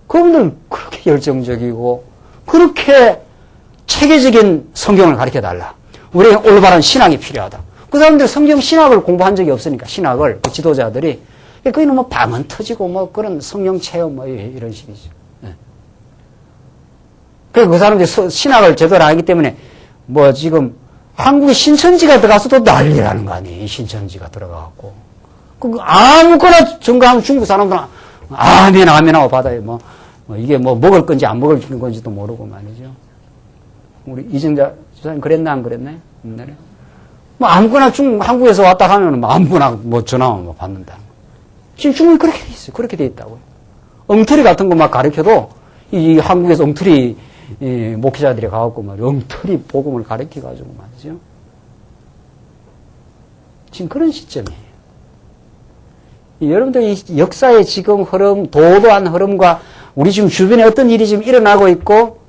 그분들 그렇게 열정적이고, 그렇게 체계적인 성경을 가르쳐 달라. 우리에게 올바른 신학이 필요하다. 그 사람들 성경 신학을 공부한 적이 없으니까, 신학을, 그 지도자들이. 거기는 뭐 밤은 터지고 뭐 그런 성령 체험 뭐 이런 식이죠. 예. 그래서 그 사람들이 신학을 제대로 안 하기 때문에 뭐 지금 한국에 신천지가 들어가서도 난리라는 거 아니에요. 신천지가 들어가갖고. 아무거나 증거하면 중국 사람들은 아멘 하고 받아요. 뭐 이게 뭐 먹을 건지 안 먹을 건지도 모르고 말이죠. 우리 이정자 주사님 그랬나 안 그랬나요? 옛날에? 뭐 아무거나 한국에서 왔다 하면 뭐 아무거나 뭐 전화하면 뭐 받는다. 지금 중국이 그렇게 돼 있어요. 그렇게 돼 있다고요. 엉터리 같은 거 막 가르쳐도 이 한국에서 엉터리 목회자들이 가갖고 막 엉터리 복음을 가르쳐가지고 말이죠. 지금 그런 시점이에요. 여러분들 이 역사의 지금 흐름, 도도한 흐름과 우리 지금 주변에 어떤 일이 지금 일어나고 있고,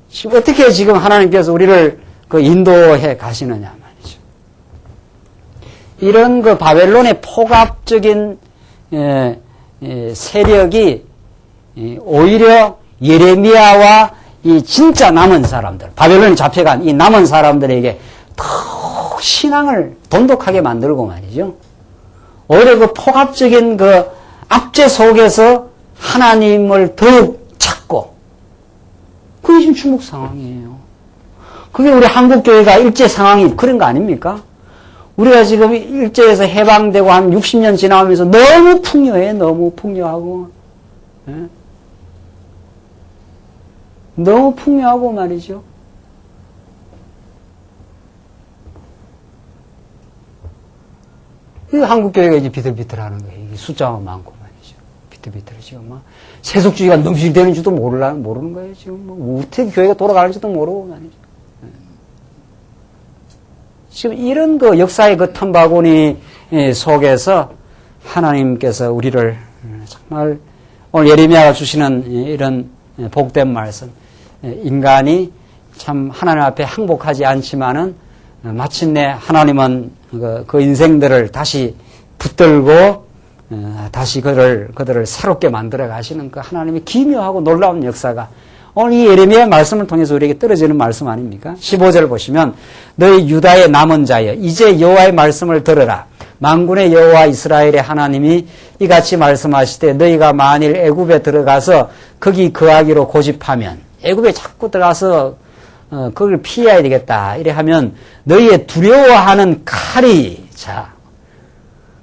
지금 어떻게 지금 하나님께서 우리를 그 인도해 가시느냐 말이죠. 이런 그 바벨론의 포갑적인 세력이 오히려 예레미야와 이 진짜 남은 사람들, 바벨론에 잡혀간 이 남은 사람들에게 더 신앙을 돈독하게 만들고 말이죠. 오히려 그 포갑적인 그 압제 속에서 하나님을 더욱 찾고, 그게 지금 중국 상황이에요. 그게 우리 한국교회가 일제 상황이 그런 거 아닙니까? 우리가 지금 일제에서 해방되고 한 60년 지나면서 너무 풍요해, 너무 풍요하고, 예? 너무 풍요하고 말이죠. 이 한국교회가 이제 비틀비틀하는 거예요. 이게 숫자가 많고 말이죠. 비틀비틀 지금 막 세속주의가 넘실대는 줄도 모르는 거예요. 지금 뭐 어떻게 교회가 돌아가는지도 모르고 말이죠. 지금 이런 그 역사의 그 틈바구니 속에서 하나님께서 우리를 정말 오늘 예레미야가 주시는 이런 복된 말씀, 인간이 참 하나님 앞에 항복하지 않지만은 마침내 하나님은 그 인생들을 다시 붙들고 다시 그들을 새롭게 만들어 가시는 그 하나님의 기묘하고 놀라운 역사가 오늘 이 예레미야의 말씀을 통해서 우리에게 떨어지는 말씀 아닙니까? 15절 보시면 너희 유다의 남은 자여 이제 여호와의 말씀을 들으라. 만군의 여호와 이스라엘의 하나님이 이같이 말씀하시되 너희가 만일 애굽에 들어가서 거기 거하기로 고집하면, 애굽에 자꾸 들어가서 그걸 피해야 되겠다 이래 하면 너희의 두려워하는 칼이, 자,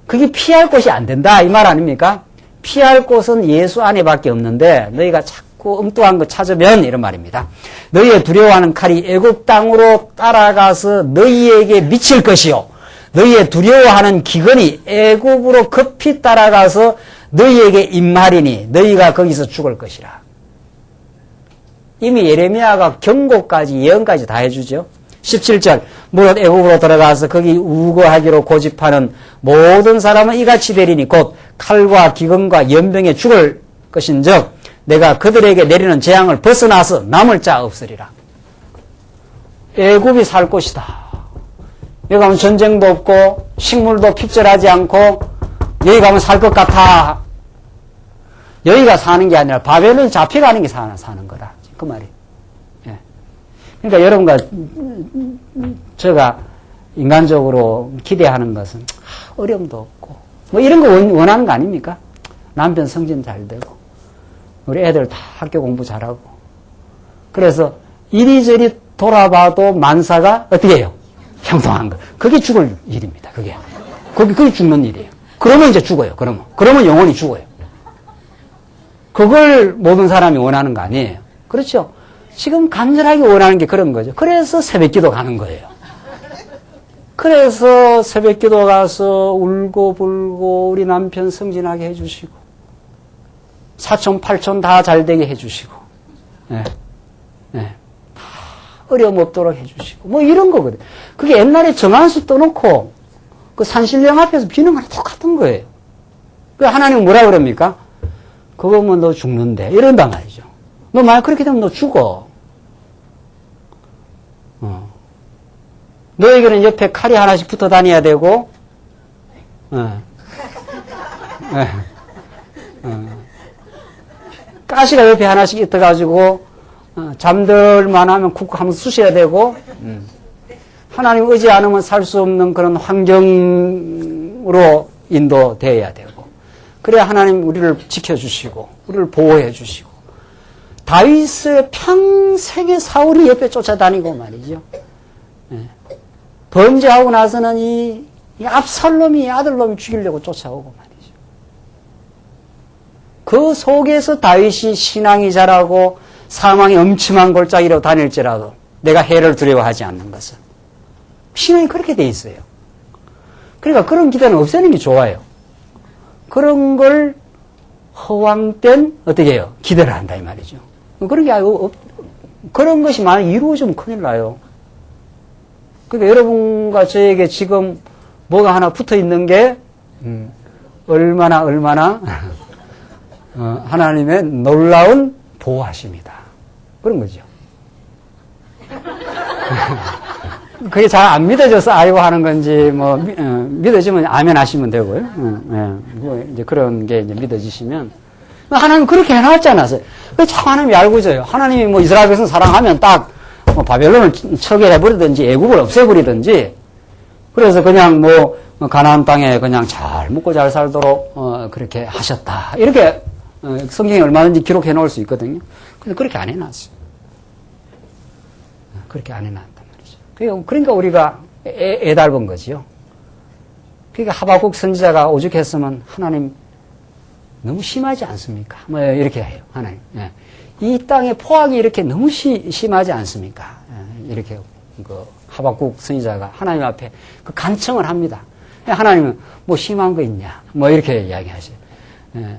그게 피할 곳이 안 된다 이 말 아닙니까? 피할 곳은 예수 안에밖에 없는데 너희가 자꾸 엉뚱한 거 찾으면 이런 말입니다. 너희의 두려워하는 칼이 애굽 땅으로 따라가서 너희에게 미칠 것이요 너희의 두려워하는 기근이 애굽으로 급히 따라가서 너희에게 임하리니 너희가 거기서 죽을 것이라. 이미 예레미야가 경고까지 예언까지 다 해주죠. 17절 무릇 애굽으로 들어가서 거기 우거하기로 고집하는 모든 사람은 이같이 되리니 곧 칼과 기근과 연병에 죽을 것인즉 내가 그들에게 내리는 재앙을 벗어나서 남을 자 없으리라. 애굽이 살 곳이다. 여기 가면 전쟁도 없고 식물도 핍절하지 않고 여기 가면 살 것 같아. 여기가 사는 게 아니라 바벨론 잡혀가는 게 사는 거다. 그 말이에요. 예. 그러니까 여러분과 제가 인간적으로 기대하는 것은 어려움도 없고 뭐 이런 거 원하는 거 아닙니까? 남편 성진 잘 되고 우리 애들 다 학교 공부 잘하고 그래서 이리저리 돌아봐도 만사가 어떻게 해요? 형통한 거. 그게 죽을 일입니다. 그게 죽는 일이에요. 그러면 이제 죽어요. 그러면 영원히 죽어요. 그걸 모든 사람이 원하는 거 아니에요. 그렇죠? 지금 간절하게 원하는 게 그런 거죠. 그래서 새벽기도 가는 거예요. 그래서 새벽기도 가서 울고 불고 우리 남편 승진하게 해주시고 사촌 팔촌 다 잘되게 해주시고 네. 네. 다 어려움 없도록 해주시고 뭐 이런 거거든요. 그게 옛날에 정한수 떠놓고 그 산신령 앞에서 비는 거랑 똑같은 거예요. 그 하나님은 뭐라 그럽니까? 그거 뭐 너 죽는데 이런단 말이죠. 너 만약 그렇게 되면 너 죽어. 너에게는 옆에 칼이 하나씩 붙어 다녀야 되고 가시가 옆에 하나씩 있어가지고 잠들만 하면 쿡쿡 하면 쑤셔야 되고 하나님 의지 않으면 살 수 없는 그런 환경으로 인도되어야 되고 그래야 하나님 우리를 지켜주시고 우리를 보호해 주시고 다윗의 평생의 사울이 옆에 쫓아다니고 말이죠. 범죄하고 나서는 이 압살롬이 아들놈이 죽이려고 쫓아오고 말이죠. 그 속에서 다윗이 신앙이 자라고 사망이 엄침한 골짜기로 다닐지라도 내가 해를 두려워하지 않는 것은 신앙이 그렇게 돼 있어요. 그러니까 그런 기대는 없애는 게 좋아요. 그런 걸 허황된 어떻게 해요? 기대를 한다 이 말이죠. 그런 게 그런 것이 만약 이루어지면 큰일 나요. 그러니까 여러분과 저에게 지금 뭐가 하나 붙어 있는 게 얼마나 하나님의 놀라운 보호하심이다. 그런 거죠. 그게 잘 안 믿어져서 아이고 하는 건지 뭐 믿어지면 아멘 하시면 되고요. 뭐 이제 그런 게 이제 믿어지시면 하나님 그렇게 해놨지 않았어요. 참 하나님이 알고 있어요. 하나님이 뭐 이스라엘 백성 사랑하면 딱 뭐 바벨론을 처결해버리든지 애국을 없애버리든지 그래서 그냥 뭐 가나안 땅에 그냥 잘 먹고 잘 살도록 그렇게 하셨다. 이렇게 성경에 얼마든지 기록해 놓을 수 있거든요. 근데 그렇게 안 해놨어요. 그렇게 안 해놨단 말이죠. 그러니까 우리가 애달은 거지요. 그러니까 하박국 선지자가 오죽했으면 하나님 너무 심하지 않습니까? 뭐 이렇게 해요. 하나님. 예. 이 땅의 포악이 이렇게 너무 심하지 않습니까? 예. 이렇게 그 하박국 선지자가 하나님 앞에 그 간청을 합니다. 하나님은 뭐 심한 거 있냐? 뭐 이렇게 이야기하셔요. 예.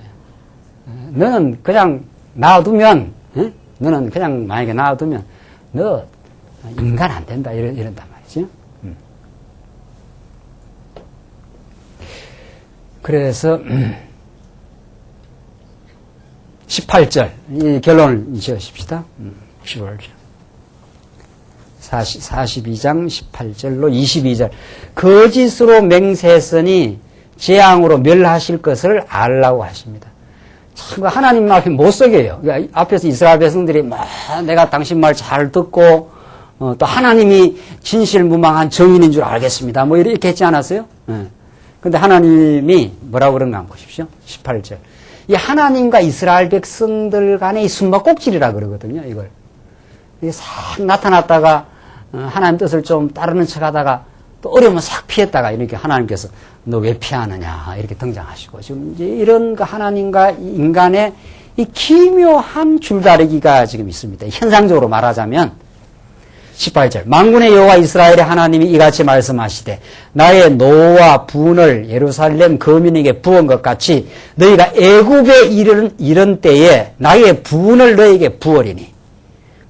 너는 그냥 놔두면, 예? 너는 그냥 만약에 놔두면 너 인간 안 된다 이런단 말이죠. 그래서 18절 이 결론을 지으십시다. 42장 18절로 22절 거짓으로 맹세했으니 재앙으로 멸하실 것을 알라고 하십니다. 참 하나님 앞에 못 속여요. 그러니까 앞에서 이스라엘 백성들이 내가 당신 말 잘 듣고 또 하나님이 진실무망한 정인인 줄 알겠습니다. 뭐 이렇게 했지 않았어요? 근데 하나님이 뭐라고 그런가 한번 보십시오. 18절. 이 하나님과 이스라엘 백성들 간의 이 숨바꼭질이라 그러거든요, 이걸. 이게 싹 나타났다가, 하나님 뜻을 좀 따르는 척 하다가, 또 어려우면 싹 피했다가, 이렇게 하나님께서 너 왜 피하느냐, 이렇게 등장하시고. 지금 이제 이런 그 하나님과 인간의 이 기묘한 줄다리기가 지금 있습니다. 현상적으로 말하자면, 18절 만군의 여호와 이스라엘의 하나님이 이같이 말씀하시되 나의 노와 분을 예루살렘 거민에게 부은 것 같이 너희가 애굽에 이른 때에 나의 분을 너희에게 부으리니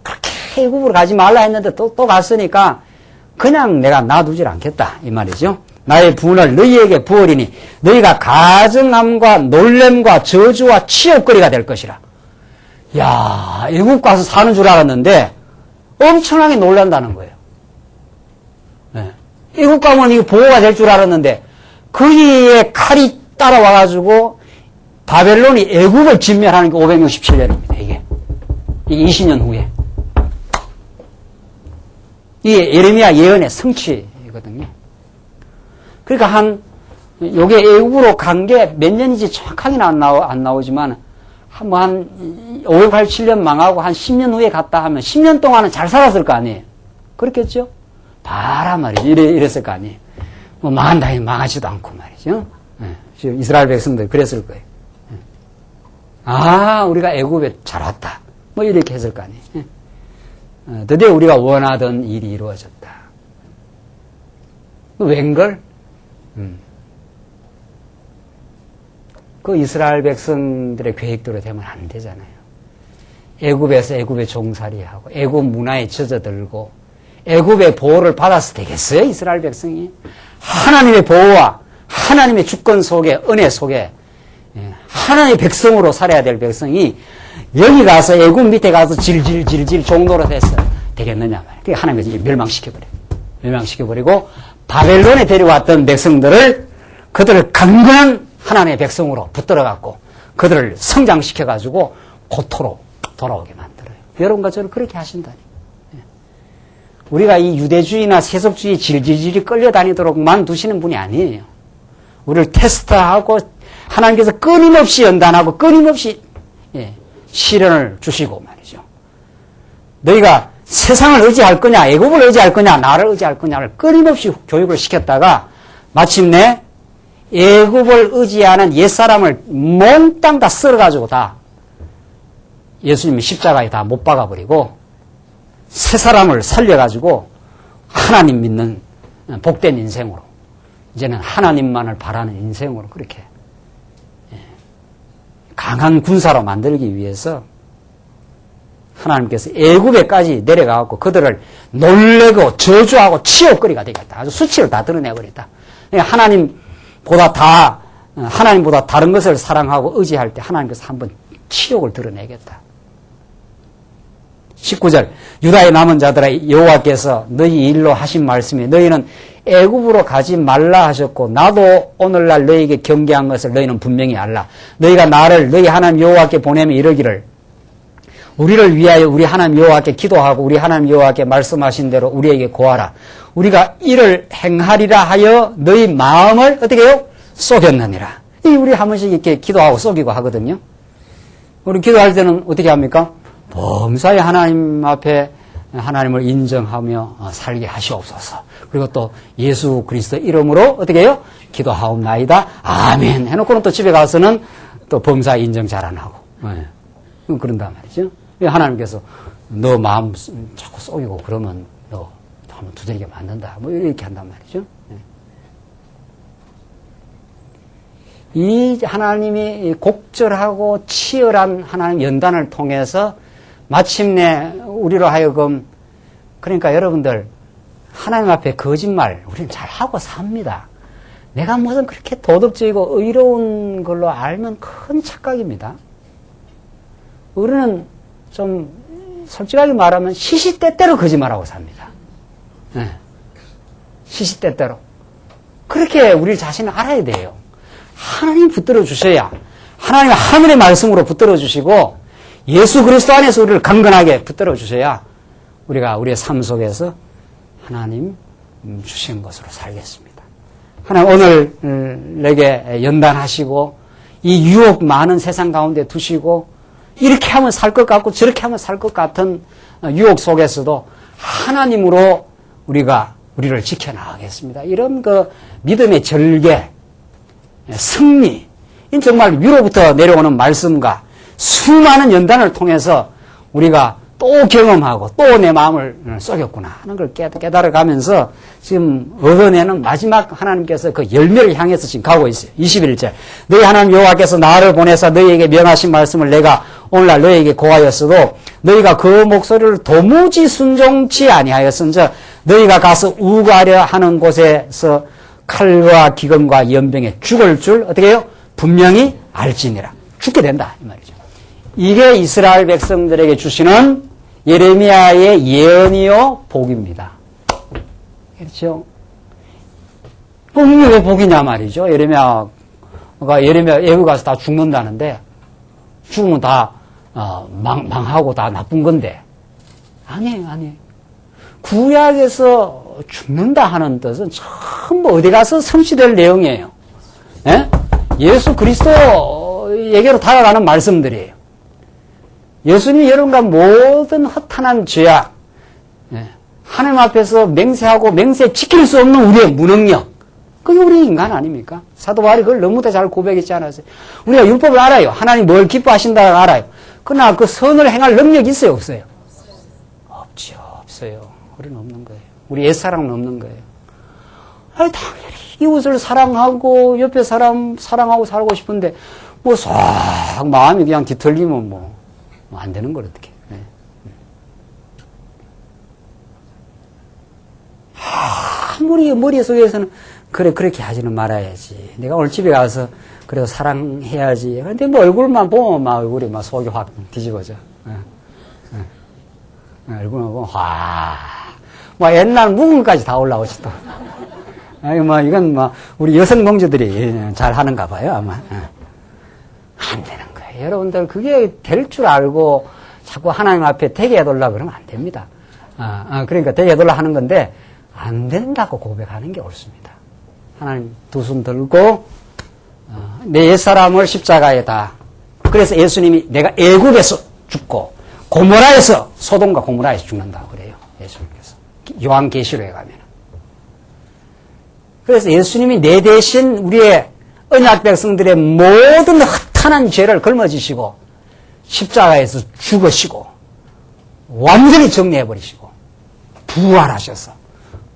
그렇게 애굽으로 가지 말라 했는데 또 갔으니까 그냥 내가 놔두질 않겠다 이 말이죠. 나의 분을 너희에게 부으리니 너희가 가증함과 놀램과 저주와 치욕거리가 될 것이라. 야, 애굽 가서 사는 줄 알았는데 엄청나게 놀란다는 거예요. 네. 애국 가면 이거 보호가 될 줄 알았는데 거기에 칼이 따라와가지고 바벨론이 애국을 진멸하는 게 567년입니다. 이게 20년 후에. 이게 예레미야 예언의 성취거든요. 그러니까 요게 애국으로 간 게 몇 년인지 정확하게는 안 나오지만, 한 587년 망하고 한 10년 후에 갔다 하면 10년 동안은 잘 살았을 거 아니에요. 그렇겠죠? 봐라 말이죠. 이랬을 거 아니에요. 뭐 망한다니 망하지도 않고 말이죠. 지금 이스라엘 백성들 그랬을 거예요. 아, 우리가 애굽에 잘 왔다. 뭐 이렇게 했을 거 아니에요. 드디어 우리가 원하던 일이 이루어졌다. 웬걸? 그 이스라엘 백성들의 계획대로 되면 안 되잖아요. 애굽에서 애굽의 종살이하고 애굽 문화에 젖어들고 애굽의 보호를 받아서 되겠어요? 이스라엘 백성이? 하나님의 보호와 하나님의 주권 속에, 은혜 속에 하나님의 백성으로 살아야 될 백성이 여기 가서 애굽 밑에 가서 질질질질 종노릇 해서 되겠느냐 말이에요. 그러니까 하나님께서 멸망시켜버리고 바벨론에 데려왔던 백성들을 그들을 강건한 하나님의 백성으로 붙들어갖고 그들을 성장시켜가지고 고토로 돌아오게 만들어요. 여러분과 저를 그렇게 하신다니. 우리가 이 유대주의나 세속주의 질질질이 끌려다니도록만 두시는 분이 아니에요. 우리를 테스트하고 하나님께서 끊임없이 연단하고 끊임없이 시련을 주시고 말이죠. 너희가 세상을 의지할 거냐, 애굽을 의지할 거냐, 나를 의지할 거냐를 끊임없이 교육을 시켰다가 마침내 애굽을 의지하는 옛사람을 몽땅 다 썰어가지고 다 예수님이 십자가에 다 못 박아버리고 새 사람을 살려가지고 하나님 믿는 복된 인생으로 이제는 하나님만을 바라는 인생으로 그렇게 강한 군사로 만들기 위해서 하나님께서 애굽에까지 내려가고 그들을 놀래고 저주하고 치욕거리가 되겠다. 아주 수치를 다 드러내버렸다. 하나님보다 다른 것을 사랑하고 의지할 때 하나님께서 한번 치욕을 드러내겠다. 19절 유다의 남은 자들아 여호와께서 너희 일로 하신 말씀이 너희는 애굽으로 가지 말라 하셨고 나도 오늘날 너희에게 경계한 것을 너희는 분명히 알라. 너희가 나를 너희 하나님 여호와께 보내면 이르기를 우리를 위하여 우리 하나님 여호와께 기도하고 우리 하나님 여호와께 말씀하신 대로 우리에게 고하라. 우리가 이를 행하리라 하여 너희 마음을 어떻게 해요? 속였느니라. 우리 한 번씩 이렇게 기도하고 속이고 하거든요. 우리 기도할 때는 어떻게 합니까? 범사에 하나님 앞에 하나님을 인정하며 살게 하시옵소서. 그리고 또 예수 그리스도 이름으로 어떻게 해요? 기도하옵나이다. 아멘. 해놓고는 또 집에 가서는 또 범사 인정 잘 안 하고. 그런단 말이죠. 하나님께서 너 마음 자꾸 속이고 그러면 너 한번 두드리게 만든다. 뭐 이렇게 한단 말이죠. 이 하나님이 곡절하고 치열한 하나님 연단을 통해서 마침내 우리로 하여금 그러니까 여러분들 하나님 앞에 거짓말 우리는 잘하고 삽니다. 내가 무슨 그렇게 도덕적이고 의로운 걸로 알면 큰 착각입니다. 우리는 좀 솔직하게 말하면 시시때때로 거짓말하고 삽니다. 시시때때로. 그렇게 우리 자신을 알아야 돼요. 하나님 붙들어 주셔야 하나님 하늘의 말씀으로 붙들어 주시고 예수 그리스도 안에서 우리를 강건하게 붙들어 주셔야 우리가 우리의 삶 속에서 하나님 주신 것으로 살겠습니다. 하나님 오늘 내게 연단하시고 이 유혹 많은 세상 가운데 두시고 이렇게 하면 살 것 같고 저렇게 하면 살 것 같은 유혹 속에서도 하나님으로 우리를 지켜나가겠습니다. 이런 그 믿음의 절개, 승리, 정말 위로부터 내려오는 말씀과 수많은 연단을 통해서 우리가 또 경험하고 또 내 마음을 썩였구나 하는 걸 깨달아가면서 지금 얻어내는 마지막 하나님께서 그 열매를 향해서 지금 가고 있어요. 21절 너희 하나님 여호와께서 나를 보내사 너희에게 명하신 말씀을 내가 오늘날 너희에게 고하였어도 너희가 그 목소리를 도무지 순종치 아니하였은즉 너희가 가서 우가려 하는 곳에서 칼과 기근과 연병에 죽을 줄 어떻게 해요? 분명히 알지니라. 죽게 된다 이 말이죠. 이게 이스라엘 백성들에게 주시는 예레미야의 예언이요 복입니다. 그렇죠? 그럼 왜 복이냐 말이죠. 예레미야 예고 가서 다 죽는다는데, 죽으면 다, 망하고 다 나쁜 건데. 아니에요. 구약에서 죽는다 하는 뜻은 전부 어디 가서 성취될 내용이에요. 예? 예수 그리스도에게로 다가가는 말씀들이에요. 예수님이 여러분과 모든 허탄한 죄악, 하나님 앞에서 맹세하고 맹세 지킬 수 없는 우리의 무능력, 그게 우리 인간 아닙니까? 사도 바울이 그걸 너무도 잘 고백했지 않았어요? 우리가 율법을 알아요. 하나님 뭘 기뻐하신다고 알아요. 그러나 그 선을 행할 능력이 있어요, 없어요? 없어요. 우리는 없는 거예요. 우리 옛사람은 없는 거예요. 아니, 당연히 이웃을 사랑하고 옆에 사람 사랑하고 살고 싶은데 뭐 싹 마음이 그냥 뒤틀리면 뭐 안 되는 걸 어떻게. 네. 아무리 머릿속에서는 그래 그렇게 하지는 말아야지. 내가 오늘 집에 가서 그래도 사랑해야지. 근데 뭐 얼굴만 보면 막 얼굴이 막 속이 확 뒤집어져. 얼굴만 보면 뭐 옛날 묵은까지 다 올라오지 또. 아니 뭐 이건 뭐 우리 여성 동지들이 잘 하는가 봐요 아마. 안 되는 거예요. 여러분들 그게 될 줄 알고 자꾸 하나님 앞에 대게 해달라 그러면 안 됩니다. 그러니까 대게 해달라 하는 건데 안 된다고 고백하는 게 옳습니다. 하나님 두 손 들고 내 옛사람을 십자가에다. 그래서 예수님이 내가 애국에서 죽고 고모라에서 소돔과 고모라에서 죽는다고 그래요. 예수님께서 요한계시록에 가면. 그래서 예수님이 내 대신 우리의 언약 백성들의 모든 허탄한 죄를 걸머지시고 십자가에서 죽으시고 완전히 정리해버리시고 부활하셔서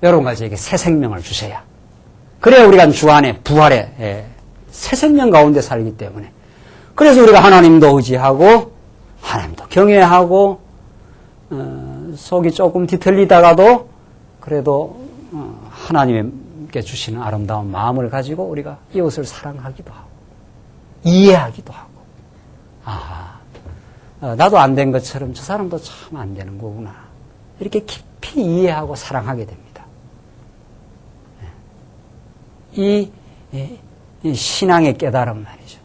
여러분과 저에게 새 생명을 주셔야 그래야 우리가 주 안에 부활의 새 생명 가운데 살기 때문에 그래서 우리가 하나님도 의지하고 하나님도 경외하고 속이 조금 뒤틀리다가도 그래도 하나님께 주시는 아름다운 마음을 가지고 우리가 이웃을 사랑하기도 하고 이해하기도 하고 나도 안 된 것처럼 저 사람도 참 안 되는 거구나 이렇게 깊이 이해하고 사랑하게 됩니다. 이 신앙의 깨달음 말이죠.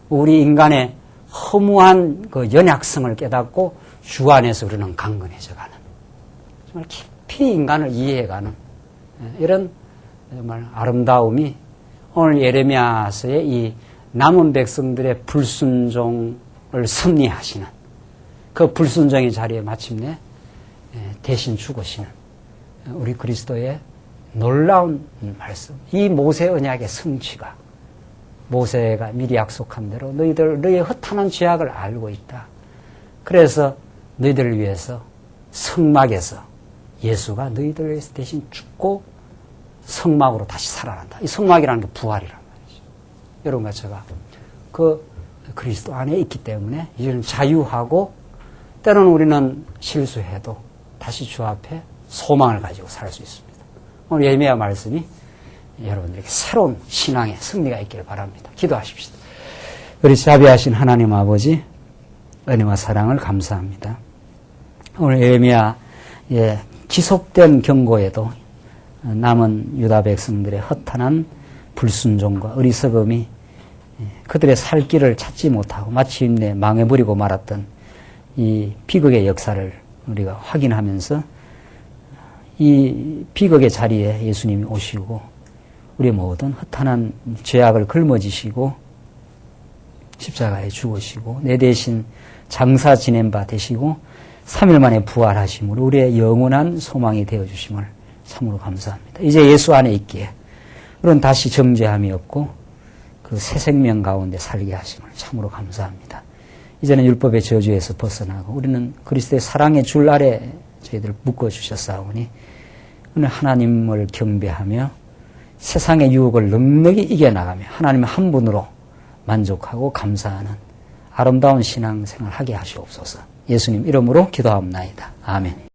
우리 인간의 허무한 그 연약성을 깨닫고 주 안에서 우리는 강건해져가는 정말 깊이 인간을 이해해가는 이런 정말 아름다움이 오늘 예레미야서의 이 남은 백성들의 불순종을 승리하시는 그 불순종의 자리에 마침내 대신 죽으시는 우리 그리스도의 놀라운 말씀. 이 모세 언약의 성취가 모세가 미리 약속한 대로 너의 허탄한 죄악을 알고 있다. 그래서 너희들을 위해서 성막에서 예수가 너희들을 위해서 대신 죽고 성막으로 다시 살아난다. 이 성막이라는 게 부활이란 말이죠. 여러분과 제가 그 그리스도 안에 있기 때문에 이제는 자유하고 때로는 우리는 실수해도 다시 주 앞에 소망을 가지고 살 수 있습니다. 오늘 예레미야 말씀이 여러분들에게 새로운 신앙의 승리가 있기를 바랍니다. 기도하십시다. 우리 자비하신 하나님 아버지 은혜와 사랑을 감사합니다. 오늘 예레미야의 지속된 경고에도 남은 유다 백성들의 허탄한 불순종과 어리석음이 그들의 살 길을 찾지 못하고 마침내 망해버리고 말았던 이 비극의 역사를 우리가 확인하면서 이 비극의 자리에 예수님이 오시고 우리의 모든 허탄한 죄악을 걸머지시고 십자가에 죽으시고 내 대신 장사 지낸 바 되시고 3일 만에 부활하심으로 우리의 영원한 소망이 되어주심을 참으로 감사합니다. 이제 예수 안에 있기에 우리는 다시 정죄함이 없고 그 새 생명 가운데 살게 하심을 참으로 감사합니다. 이제는 율법의 저주에서 벗어나고 우리는 그리스도의 사랑의 줄 아래 저희들을 묶어주셨사오니 오늘 하나님을 경배하며 세상의 유혹을 넉넉히 이겨나가며 하나님 한 분으로 만족하고 감사하는 아름다운 신앙생활 하게 하시옵소서. 예수님 이름으로 기도하옵나이다. 아멘.